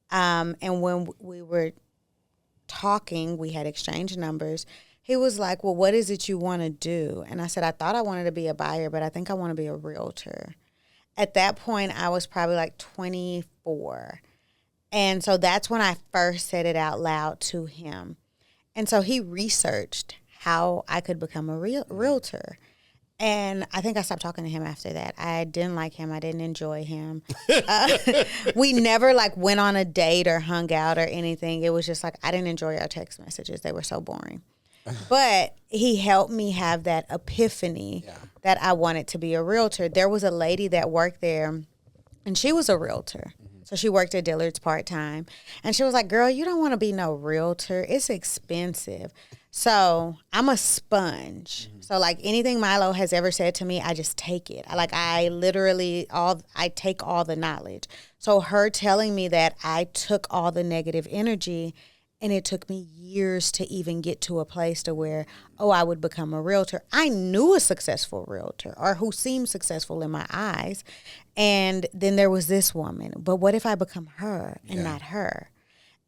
And when we were talking, we had exchanged numbers. He was like, well, what is it you want to do? And I said, I thought I wanted to be a buyer, but I think I want to be a realtor. at that point, I was probably like 24. And so that's when I first said it out loud to him. And so he researched how I could become a realtor. And I think I stopped talking to him after that. I didn't like him. I didn't enjoy him. We never like went on a date or hung out or anything. It was just like I didn't enjoy our text messages. They were so boring. But he helped me have that epiphany that I wanted to be a realtor. There was a lady that worked there, and she was a realtor. So she worked at Dillard's part-time. And she was like, girl, you don't want to be no realtor. It's expensive. So I'm a sponge. So like anything Milo has ever said to me, I just take it. I literally, I take all the knowledge. So her telling me that, I took all the negative energy, and it took me years to even get to a place to where, I would become a realtor. I knew a successful realtor, or who seemed successful in my eyes. And then there was this woman. But what if I become her and not her?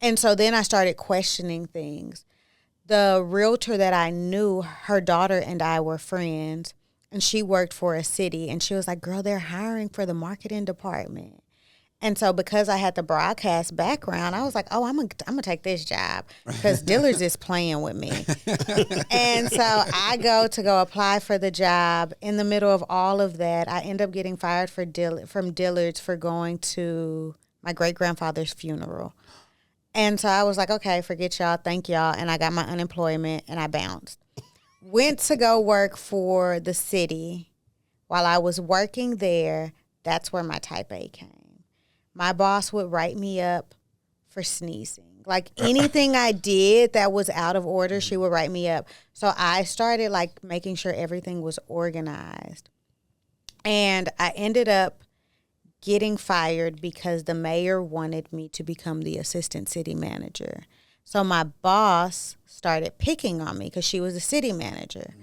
And so then I started questioning things. The realtor that I knew, her daughter and I were friends, and she worked for a city. And she was like, girl, they're hiring for the marketing department. And so because I had the broadcast background, I was like, I'm gonna take this job because Dillard's is playing with me. And so I go apply for the job. In the middle of all of that, I end up getting fired from Dillard's for going to my great-grandfather's funeral. And so I was like, okay, forget y'all, thank y'all. And I got my unemployment and I bounced. Went to go work for the city. While I was working there, that's where my type A came. My boss would write me up for sneezing. Like anything I did that was out of order, she would write me up. So I started like making sure everything was organized. And I ended up getting fired because the mayor wanted me to become the assistant city manager. So my boss started picking on me because she was the city manager.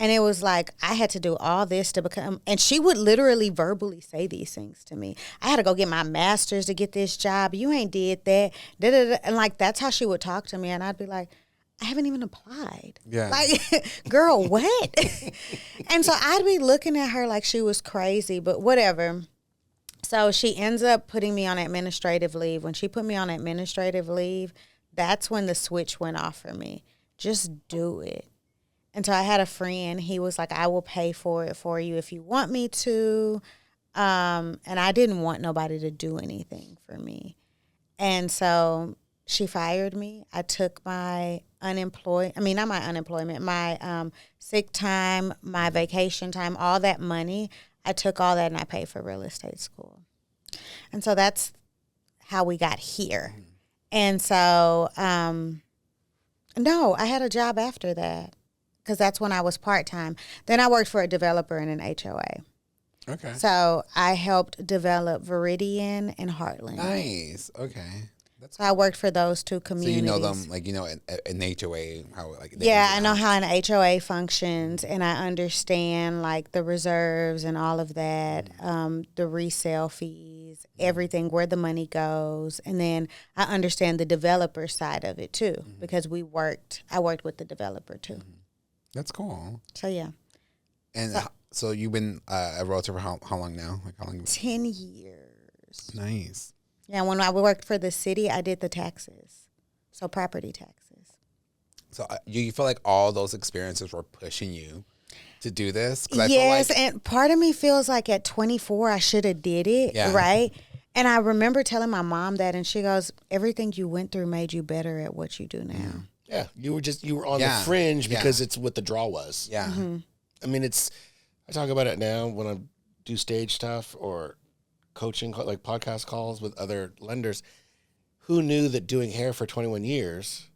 And it was like, I had to do all this to become, and she would literally verbally say these things to me. I had to go get my master's to get this job. You ain't did that. Da-da-da. And like, that's how she would talk to me. And I'd be like, I haven't even applied. Yeah. Like, girl, what? And so I'd be looking at her like she was crazy, but whatever. So she ends up putting me on administrative leave. When she put me on administrative leave, that's when the switch went off for me. Just do it. And so I had a friend, he was like, I will pay for it for you if you want me to. And I didn't want nobody to do anything for me. And so she fired me. I took my my sick time, my vacation time, all that money. I took all that and I paid for real estate school. And so that's how we got here. And so, no, I had a job after that. Because that's when I was part-time. Then I worked for a developer in an HOA. Okay. So I helped develop Viridian and Heartland. Nice. Okay. So I worked for those two communities. So you know them, like, an HOA, how, like... Yeah, I know how an HOA functions, and I understand, like, the reserves and all of that, the resale fees, everything, where the money goes. And then I understand the developer side of it, too, because I worked with the developer, too. That's cool. So, yeah. And so you've been a realtor for how long now? Like how long? 10 years. Nice. Yeah, when I worked for the city, I did the taxes. So property taxes. So you feel like all those experiences were pushing you to do this? Yes, and part of me feels like at 24, I should have did it, right? And I remember telling my mom that, and she goes, everything you went through made you better at what you do now. Yeah, you were on the fringe because it's what the draw was. Yeah. I mean, I talk about it now when I do stage stuff or coaching, like podcast calls with other lenders. Who knew that doing hair for 21 years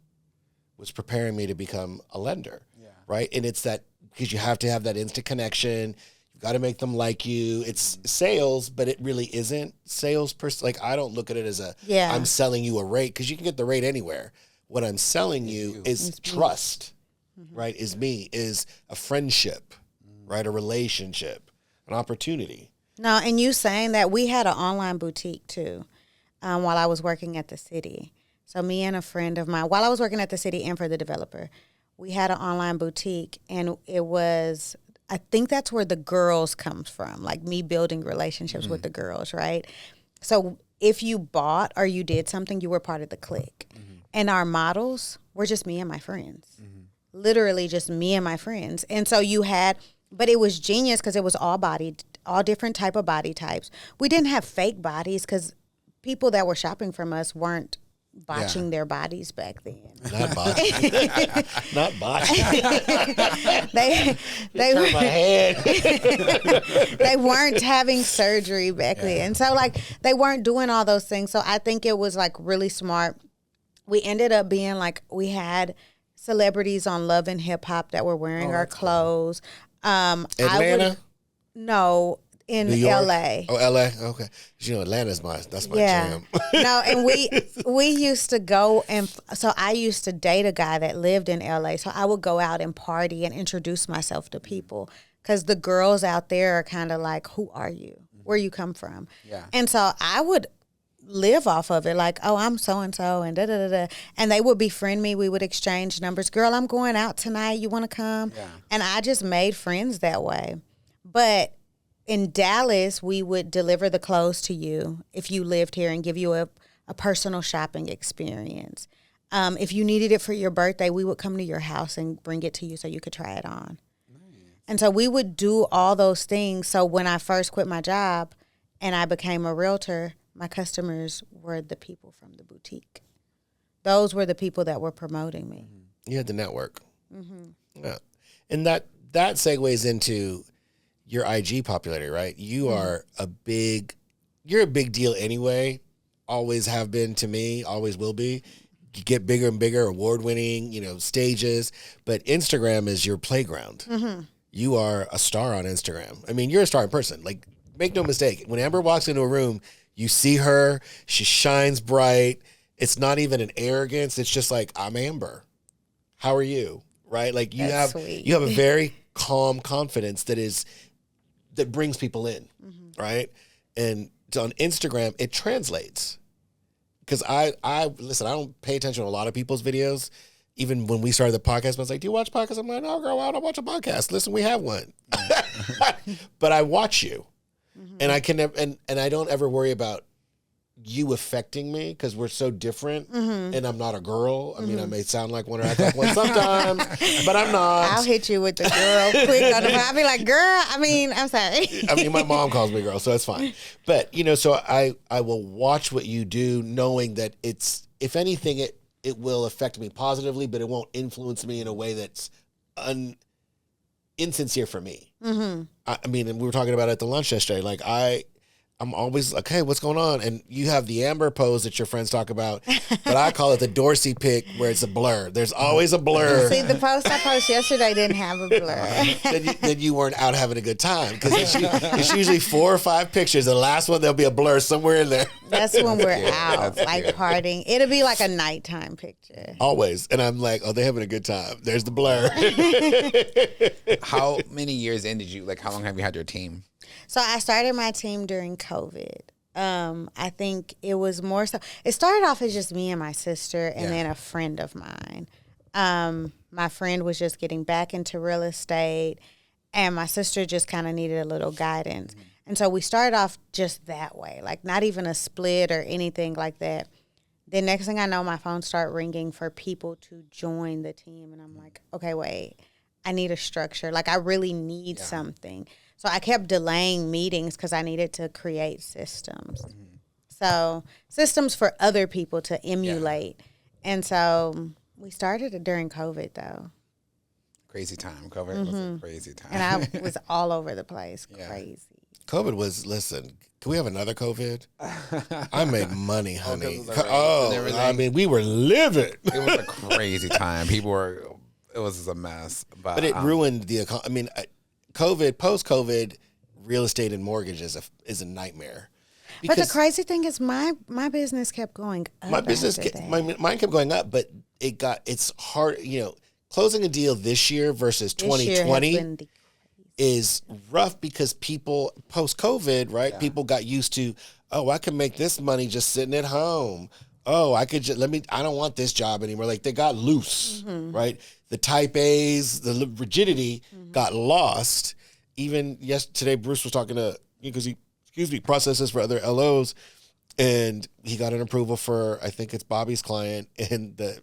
was preparing me to become a lender, right? And it's that, because you have to have that instant connection. You've got to make them like you. It's sales, but it really isn't sales. Like, I don't look at it as I'm selling you a rate, because you can get the rate anywhere. What I'm selling you is trust, right? Is a friendship, right? A relationship, an opportunity. No, and you saying that, we had an online boutique too, while I was working at the city. So me and a friend of mine, while I was working at the city and for the developer, we had an online boutique, and it was I think that's where the girls comes from, like me building relationships with the girls, right? So if you bought or you did something, you were part of the clique. And our models were just me and my friends. Literally just me and my friends. And so you had, but it was genius because it was all different type of body types. We didn't have fake bodies because people that were shopping from us weren't botching their bodies back then. Not botching. Not botching. they Turn my head. they weren't having surgery back then. So like they weren't doing all those things. So I think it was like really smart. We ended up being like, we had celebrities on Love and Hip Hop that were wearing our clothes. Atlanta? No, in New York? LA. Oh, LA. Okay. You know, Atlanta's that's my jam. No, and we used to go so I used to date a guy that lived in LA. So I would go out and party and introduce myself to people because the girls out there are kind of like, who are you? Where you come from? Yeah. And so I would live off of it, like, oh, I'm so and so, and da da da da. And they would befriend me. We would exchange numbers. Girl, I'm going out tonight. You want to come? Yeah. And I just made friends that way. But in Dallas, we would deliver the clothes to you if you lived here and give you a personal shopping experience. If you needed it for your birthday, we would come to your house and bring it to you so you could try it on. Nice. And so we would do all those things. So when I first quit my job and I became a realtor, my customers were the people from the boutique. Those were the people that were promoting me. You had the network. Yeah. And that segues into your IG popularity, right? You are you're a big deal anyway. Always have been to me, always will be. You get bigger and bigger, award-winning, stages. But Instagram is your playground. You are a star on Instagram. I mean, you're a star in person. Like, make no mistake. When Amber walks into a room, you see her, she shines bright. It's not even an arrogance. It's just like, I'm Amber. How are you? Right? Like you have a very calm confidence that brings people in. Right? And on Instagram, it translates. Because I listen, I don't pay attention to a lot of people's videos. Even when we started the podcast, I was like, do you watch podcasts? I'm like, no, girl, I don't watch a podcast. Listen, we have one. But I watch you. And I can and I don't ever worry about you affecting me because we're so different and I'm not a girl. I mean, I may sound like one or act like one sometimes, but I'm not. I'll hit you with the girl quick on the phone. I'll be like, girl, I'm sorry. I mean, my mom calls me girl, so that's fine. But, so I will watch what you do knowing that it's, if anything, it will affect me positively, but it won't influence me in a way that's insincere for me. I mean, and we were talking about it at the lunch yesterday. Like I'm always like, hey, what's going on? And you have the Amber pose that your friends talk about, but I call it the Dorsey pic where it's a blur. There's always a blur. See, the post I posted yesterday didn't have a blur. then you weren't out having a good time because it's usually 4 or 5 pictures. The last one, there'll be a blur somewhere in there. That's when we're out, like partying. It'll be like a nighttime picture. Always. And I'm like, oh, they're having a good time. There's the blur. How many years in how long have you had your team? So I started my team during COVID. I think it was more so. It started off as just me and my sister and then a friend of mine. My friend was just getting back into real estate and my sister just kind of needed a little guidance. And so we started off just that way, like not even a split or anything like that. The next thing I know, my phone started ringing for people to join the team. And I'm like, okay, wait, I need a structure. Like I really need something. So I kept delaying meetings because I needed to create systems. So systems for other people to emulate. And so we started it during COVID, though. Crazy time. COVID was a crazy time. And I was all over the place. Crazy. COVID was, listen, can we have another COVID? I made money, honey. I mean, we were living. It was a crazy time. It was a mess. But it ruined the economy. I mean, COVID, post-COVID, real estate and mortgages is a nightmare. But the crazy thing is my business kept going up. Mine kept going up, but it's hard, closing a deal this year versus 2020 is rough because people, post-COVID, right, people got used to, oh, I can make this money just sitting at home. oh, I could just I don't want this job anymore. Like they got loose, right? The type A's, the rigidity got lost. Even today, Bruce was talking to, because he, processes for other LOs, and he got an approval for, I think it's Bobby's client, and the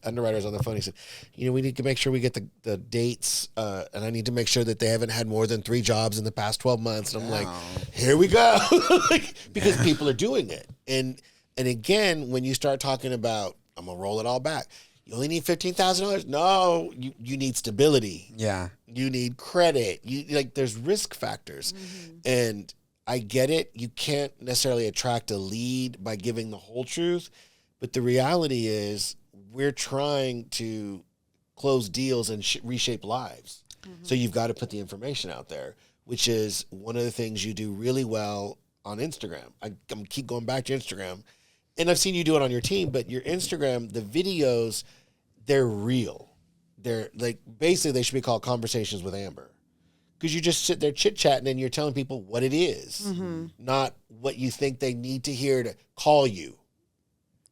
underwriter's on the phone. He said, we need to make sure we get the dates, and I need to make sure that they haven't had more than 3 jobs in the past 12 months. And I'm like, here we go. Because people are doing it. And again, when you start talking about, I'm going to roll it all back. You only need $15,000. No, you need stability. Yeah. You need credit. There's risk factors. And I get it. You can't necessarily attract a lead by giving the whole truth. But the reality is we're trying to close deals and reshape lives. So you've got to put the information out there, which is one of the things you do really well on Instagram. I'm keep going back to Instagram. And I've seen you do it on your team, but your Instagram, the videos, they're real. They're basically they should be called Conversations with Amber. Because you just sit there chit-chatting and you're telling people what it is, not what you think they need to hear to call you.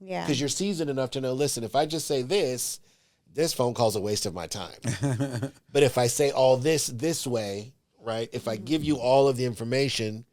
Yeah. Because you're seasoned enough to know, listen, if I just say this phone call's a waste of my time. But if I say all this way, right, if I give you all of the information,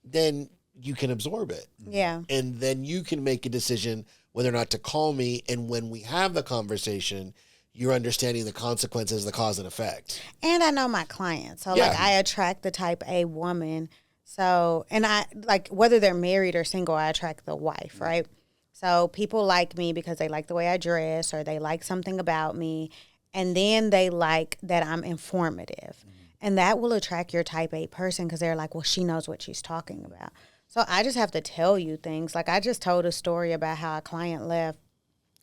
then you can absorb it. Yeah. And then you can make a decision whether or not to call me. And when we have the conversation, you're understanding the consequences, the cause and effect. And I know my clients. So I attract the type A woman. So, and I whether they're married or single, I attract the wife, right? So people like me because they like the way I dress or they like something about me. And then they like that I'm informative. And that will attract your type A person because they're like, well, she knows what she's talking about. So I just have to tell you things. Like I just told a story about how a client left,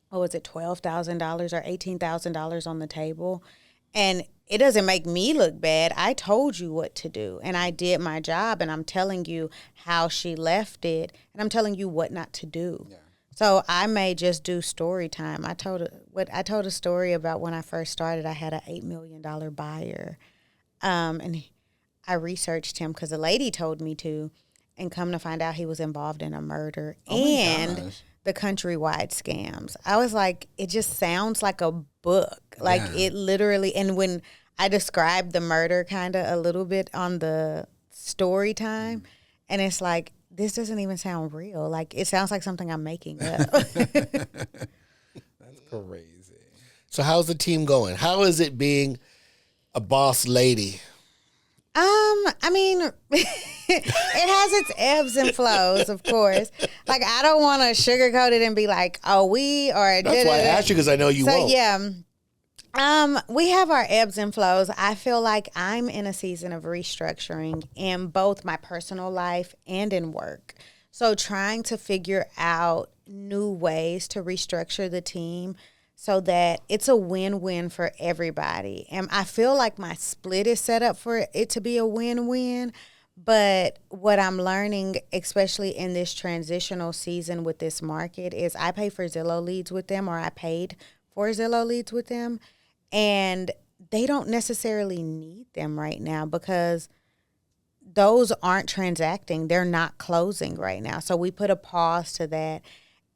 $12,000 or $18,000 on the table. And it doesn't make me look bad. I told you what to do and I did my job and I'm telling you how she left it and I'm telling you what not to do. Yeah. So I may just do story time. I told a story about when I first started, I had an $8 million buyer. And I researched him because a lady told me to, and come to find out he was involved in a murder and the countrywide scams. I was like, it just sounds like a book. Like it literally, and when I described the murder kind of a little bit on the story time, and it's like, this doesn't even sound real. Like it sounds like something I'm making up. That's crazy. So how's the team going? How is it being a boss lady? I mean, it has its ebbs and flows, of course. Like, I don't want to sugarcoat it and be like, oh, we are. That's why I asked you, because I know you won't. Yeah. We have our ebbs and flows. I feel like I'm in a season of restructuring in both my personal life and in work. So trying to figure out new ways to restructure the team so that it's a win-win for everybody. And I feel like my split is set up for it to be a win-win. But what I'm learning, especially in this transitional season with this market, is I pay for Zillow leads with them, or I paid for Zillow leads with them. And they don't necessarily need them right now because those aren't transacting. They're not closing right now. So we put a pause to that.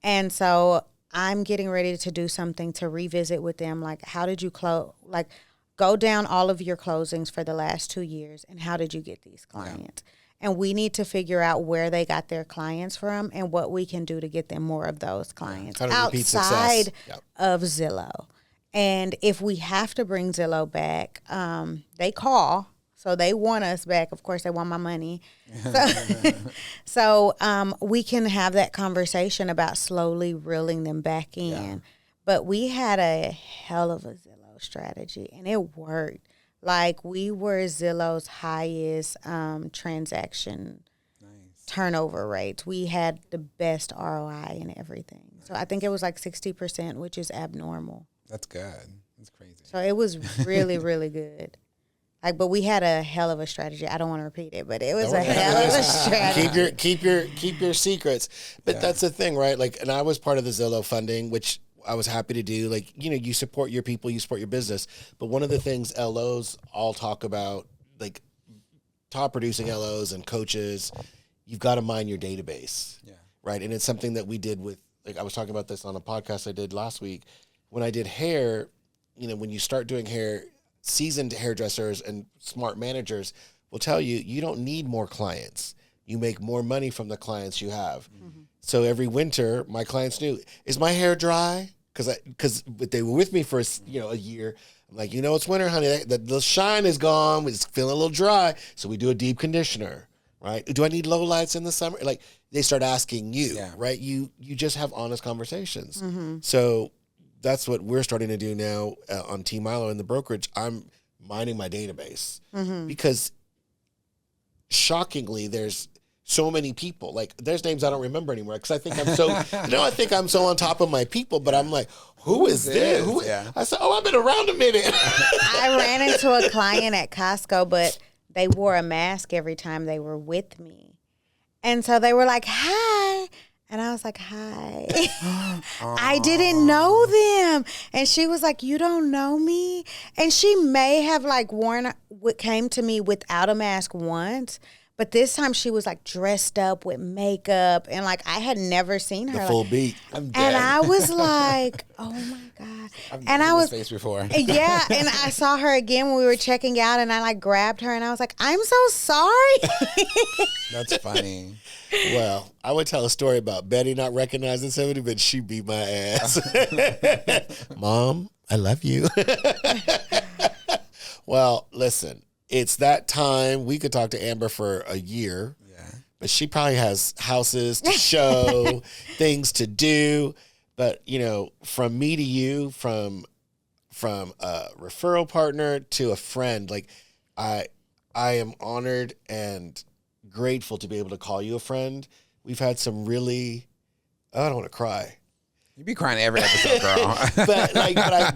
And so I'm getting ready to do something to revisit with them. Like, how did you close? Like, go down all of your closings for the last 2 years and how did you get these clients? Yeah. And we need to figure out where they got their clients from and what we can do to get them more of those clients outside of Zillow. And if we have to bring Zillow back, they call. So they want us back. Of course, they want my money. So we can have that conversation about slowly reeling them back in. Yeah. But we had a hell of a Zillow strategy, and it worked. Like, we were Zillow's highest transaction turnover rates. We had the best ROI and everything. So I think it was like 60%, which is abnormal. That's good. That's crazy. So it was really, really good. Like, but we had a hell of a strategy. I don't want to repeat it, but it was a hell of a strategy. Keep your secrets. But that's the thing, right? Like, and I was part of the Zillow funding, which I was happy to do. Like, you know, you support your people, you support your business. But one of the things LOs all talk about, like top producing LOs and coaches, you've got to mine your database, right? And it's something that we did with like I was talking about this on a podcast I did last week. When I did hair, when you start doing hair, seasoned hairdressers and smart managers will tell you, you don't need more clients. You make more money from the clients you have. Mm-hmm. So every winter, my clients knew, is my hair dry? Because they were with me for a year. I'm like, it's winter, honey. The shine is gone. It's feeling a little dry. So we do a deep conditioner, right? Do I need low lights in the summer? Like they start asking you, right? You just have honest conversations. Mm-hmm. So that's what we're starting to do now on Team Milo in the brokerage. I'm mining my database because shockingly, there's so many people. Like there's names I don't remember anymore because I think I'm so on top of my people. But I'm like, who is this? I said, I've been around a minute. I ran into a client at Costco, but they wore a mask every time they were with me, and so they were like, "Hi." And I was like, hi. I didn't know them. And she was like, you don't know me? And she may have came to me without a mask once. But this time she was like dressed up with makeup. And like I had never seen her. The full beat. And I was like, oh my God. I've seen this face before. Yeah. And I saw her again when we were checking out. And I grabbed her and I was like, I'm so sorry. That's funny. Well, I would tell a story about Betty not recognizing somebody, but she beat my ass. Mom, I love you. Well, listen, it's that time. We could talk to Amber for a year, but she probably has houses to show, things to do. But, from me to you, from a referral partner to a friend, like I am honored and grateful to be able to call you a friend. We've had some really, I don't want to cry. You be crying every episode, girl.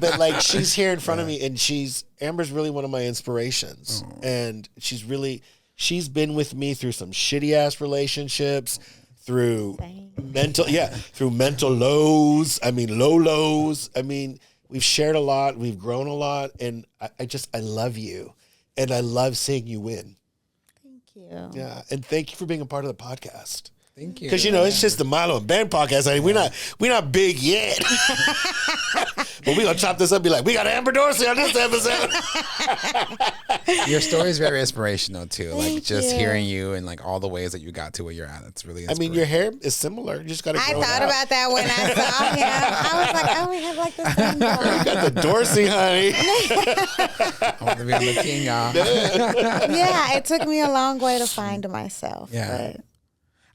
but she's here in front of me, and Amber's really one of my inspirations. Oh. And she's been with me through some shitty ass relationships, through mental lows. I mean, low lows. I mean, we've shared a lot, we've grown a lot, and I love you, and I love seeing you win. You. Yeah, and thank you for being a part of the podcast. Thank you. Because it's just the Milo and Ben podcast. I mean, we're not big yet, but we gonna chop this up. And be like, we got Amber Dorsey on this episode. Your story is very inspirational too. Thank like just you. hearing you and like all the ways that you got to where you're at. It's really. I mean, your hair is similar. You just gotta. I thought about that when I saw him. I was like, oh, we have like the same You got the Dorsey, honey. I want to be on the team, y'all. Yeah, it took me a long way to find myself. Yeah. But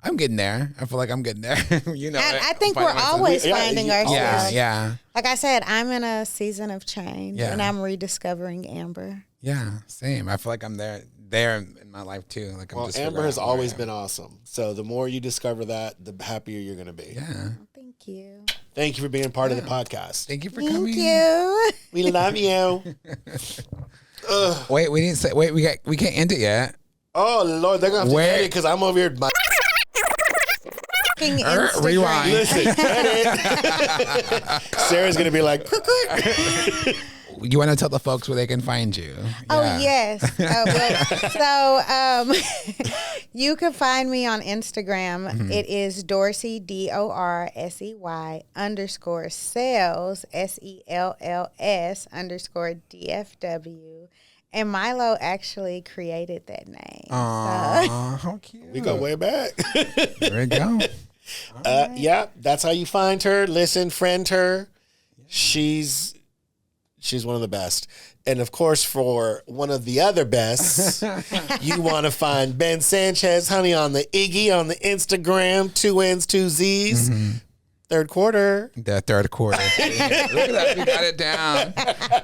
I'm getting there. I feel like I'm getting there. I think we're always finding ourselves. Yeah. Like I said, I'm in a season of change, Yeah. and I'm rediscovering Amber. Yeah, same. I feel like I'm there in my life too. Like I'm just Amber has always been awesome. So the more you discover that, the happier you're going to be. Yeah. Thank you. Thank you for being part of the podcast. Thank you for Thank coming. you. We love you. Wait, we didn't say. Wait, we can't end it yet. Oh Lord, they're gonna have to edit because I'm over here. Instagram. Rewind. Listen, edit. Sarah's gonna be like, You want to tell the folks where they can find you? Oh, Yeah. yes. You can find me on Instagram. Mm-hmm. It is Dorsey, Dorsey _ sales, SELLS _ DFW. And Milo actually created that name. Aw, how cute. we go way back. There we go. Yeah, that's how you find her. Listen, friend her. She's one of the best. And of course, for one of the other bests, you want to find Ben Sanchez, honey, on the Iggy, on the Instagram, 2 N's, 2 Z's. Mm-hmm. Third quarter. The third quarter. Look at that. We got it down.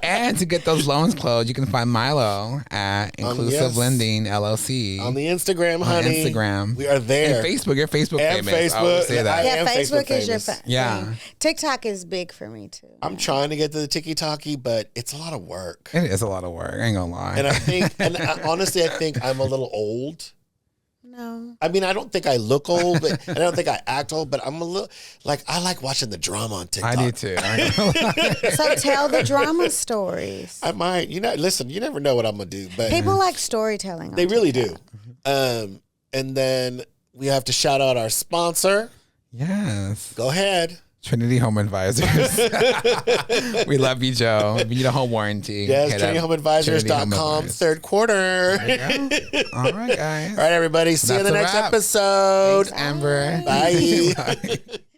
And to get those loans closed, you can find Milo at Inclusive Lending LLC. On the Instagram, honey. Instagram. We are there. And Facebook. You're Facebook And famous. I always say that. Yeah, am Facebook is your famous. Yeah. TikTok is big for me too. I'm trying to get to the tiki-taki, but it's a lot of work. It is a lot of work. I ain't gonna lie. And I think, honestly, I think I'm a little old. No. I mean, I don't think I look old, but I don't think I act old, but I'm a little, I like watching the drama on TikTok. I do too. I ain't gonna lie. So tell the drama stories. I might, listen, you never know what I'm going to do, but People like storytelling. they really TikTok. do. And then we have to shout out our sponsor. Yes. Go ahead. Trinity Home Advisors. We love you, Joe. If you need a home warranty. Yes, hit up TrinityHomeAdvisors.com, Advisors. third quarter. All right, guys. All right, everybody. See you in the That's next a wrap. episode. Thanks, Amber. Bye. Bye.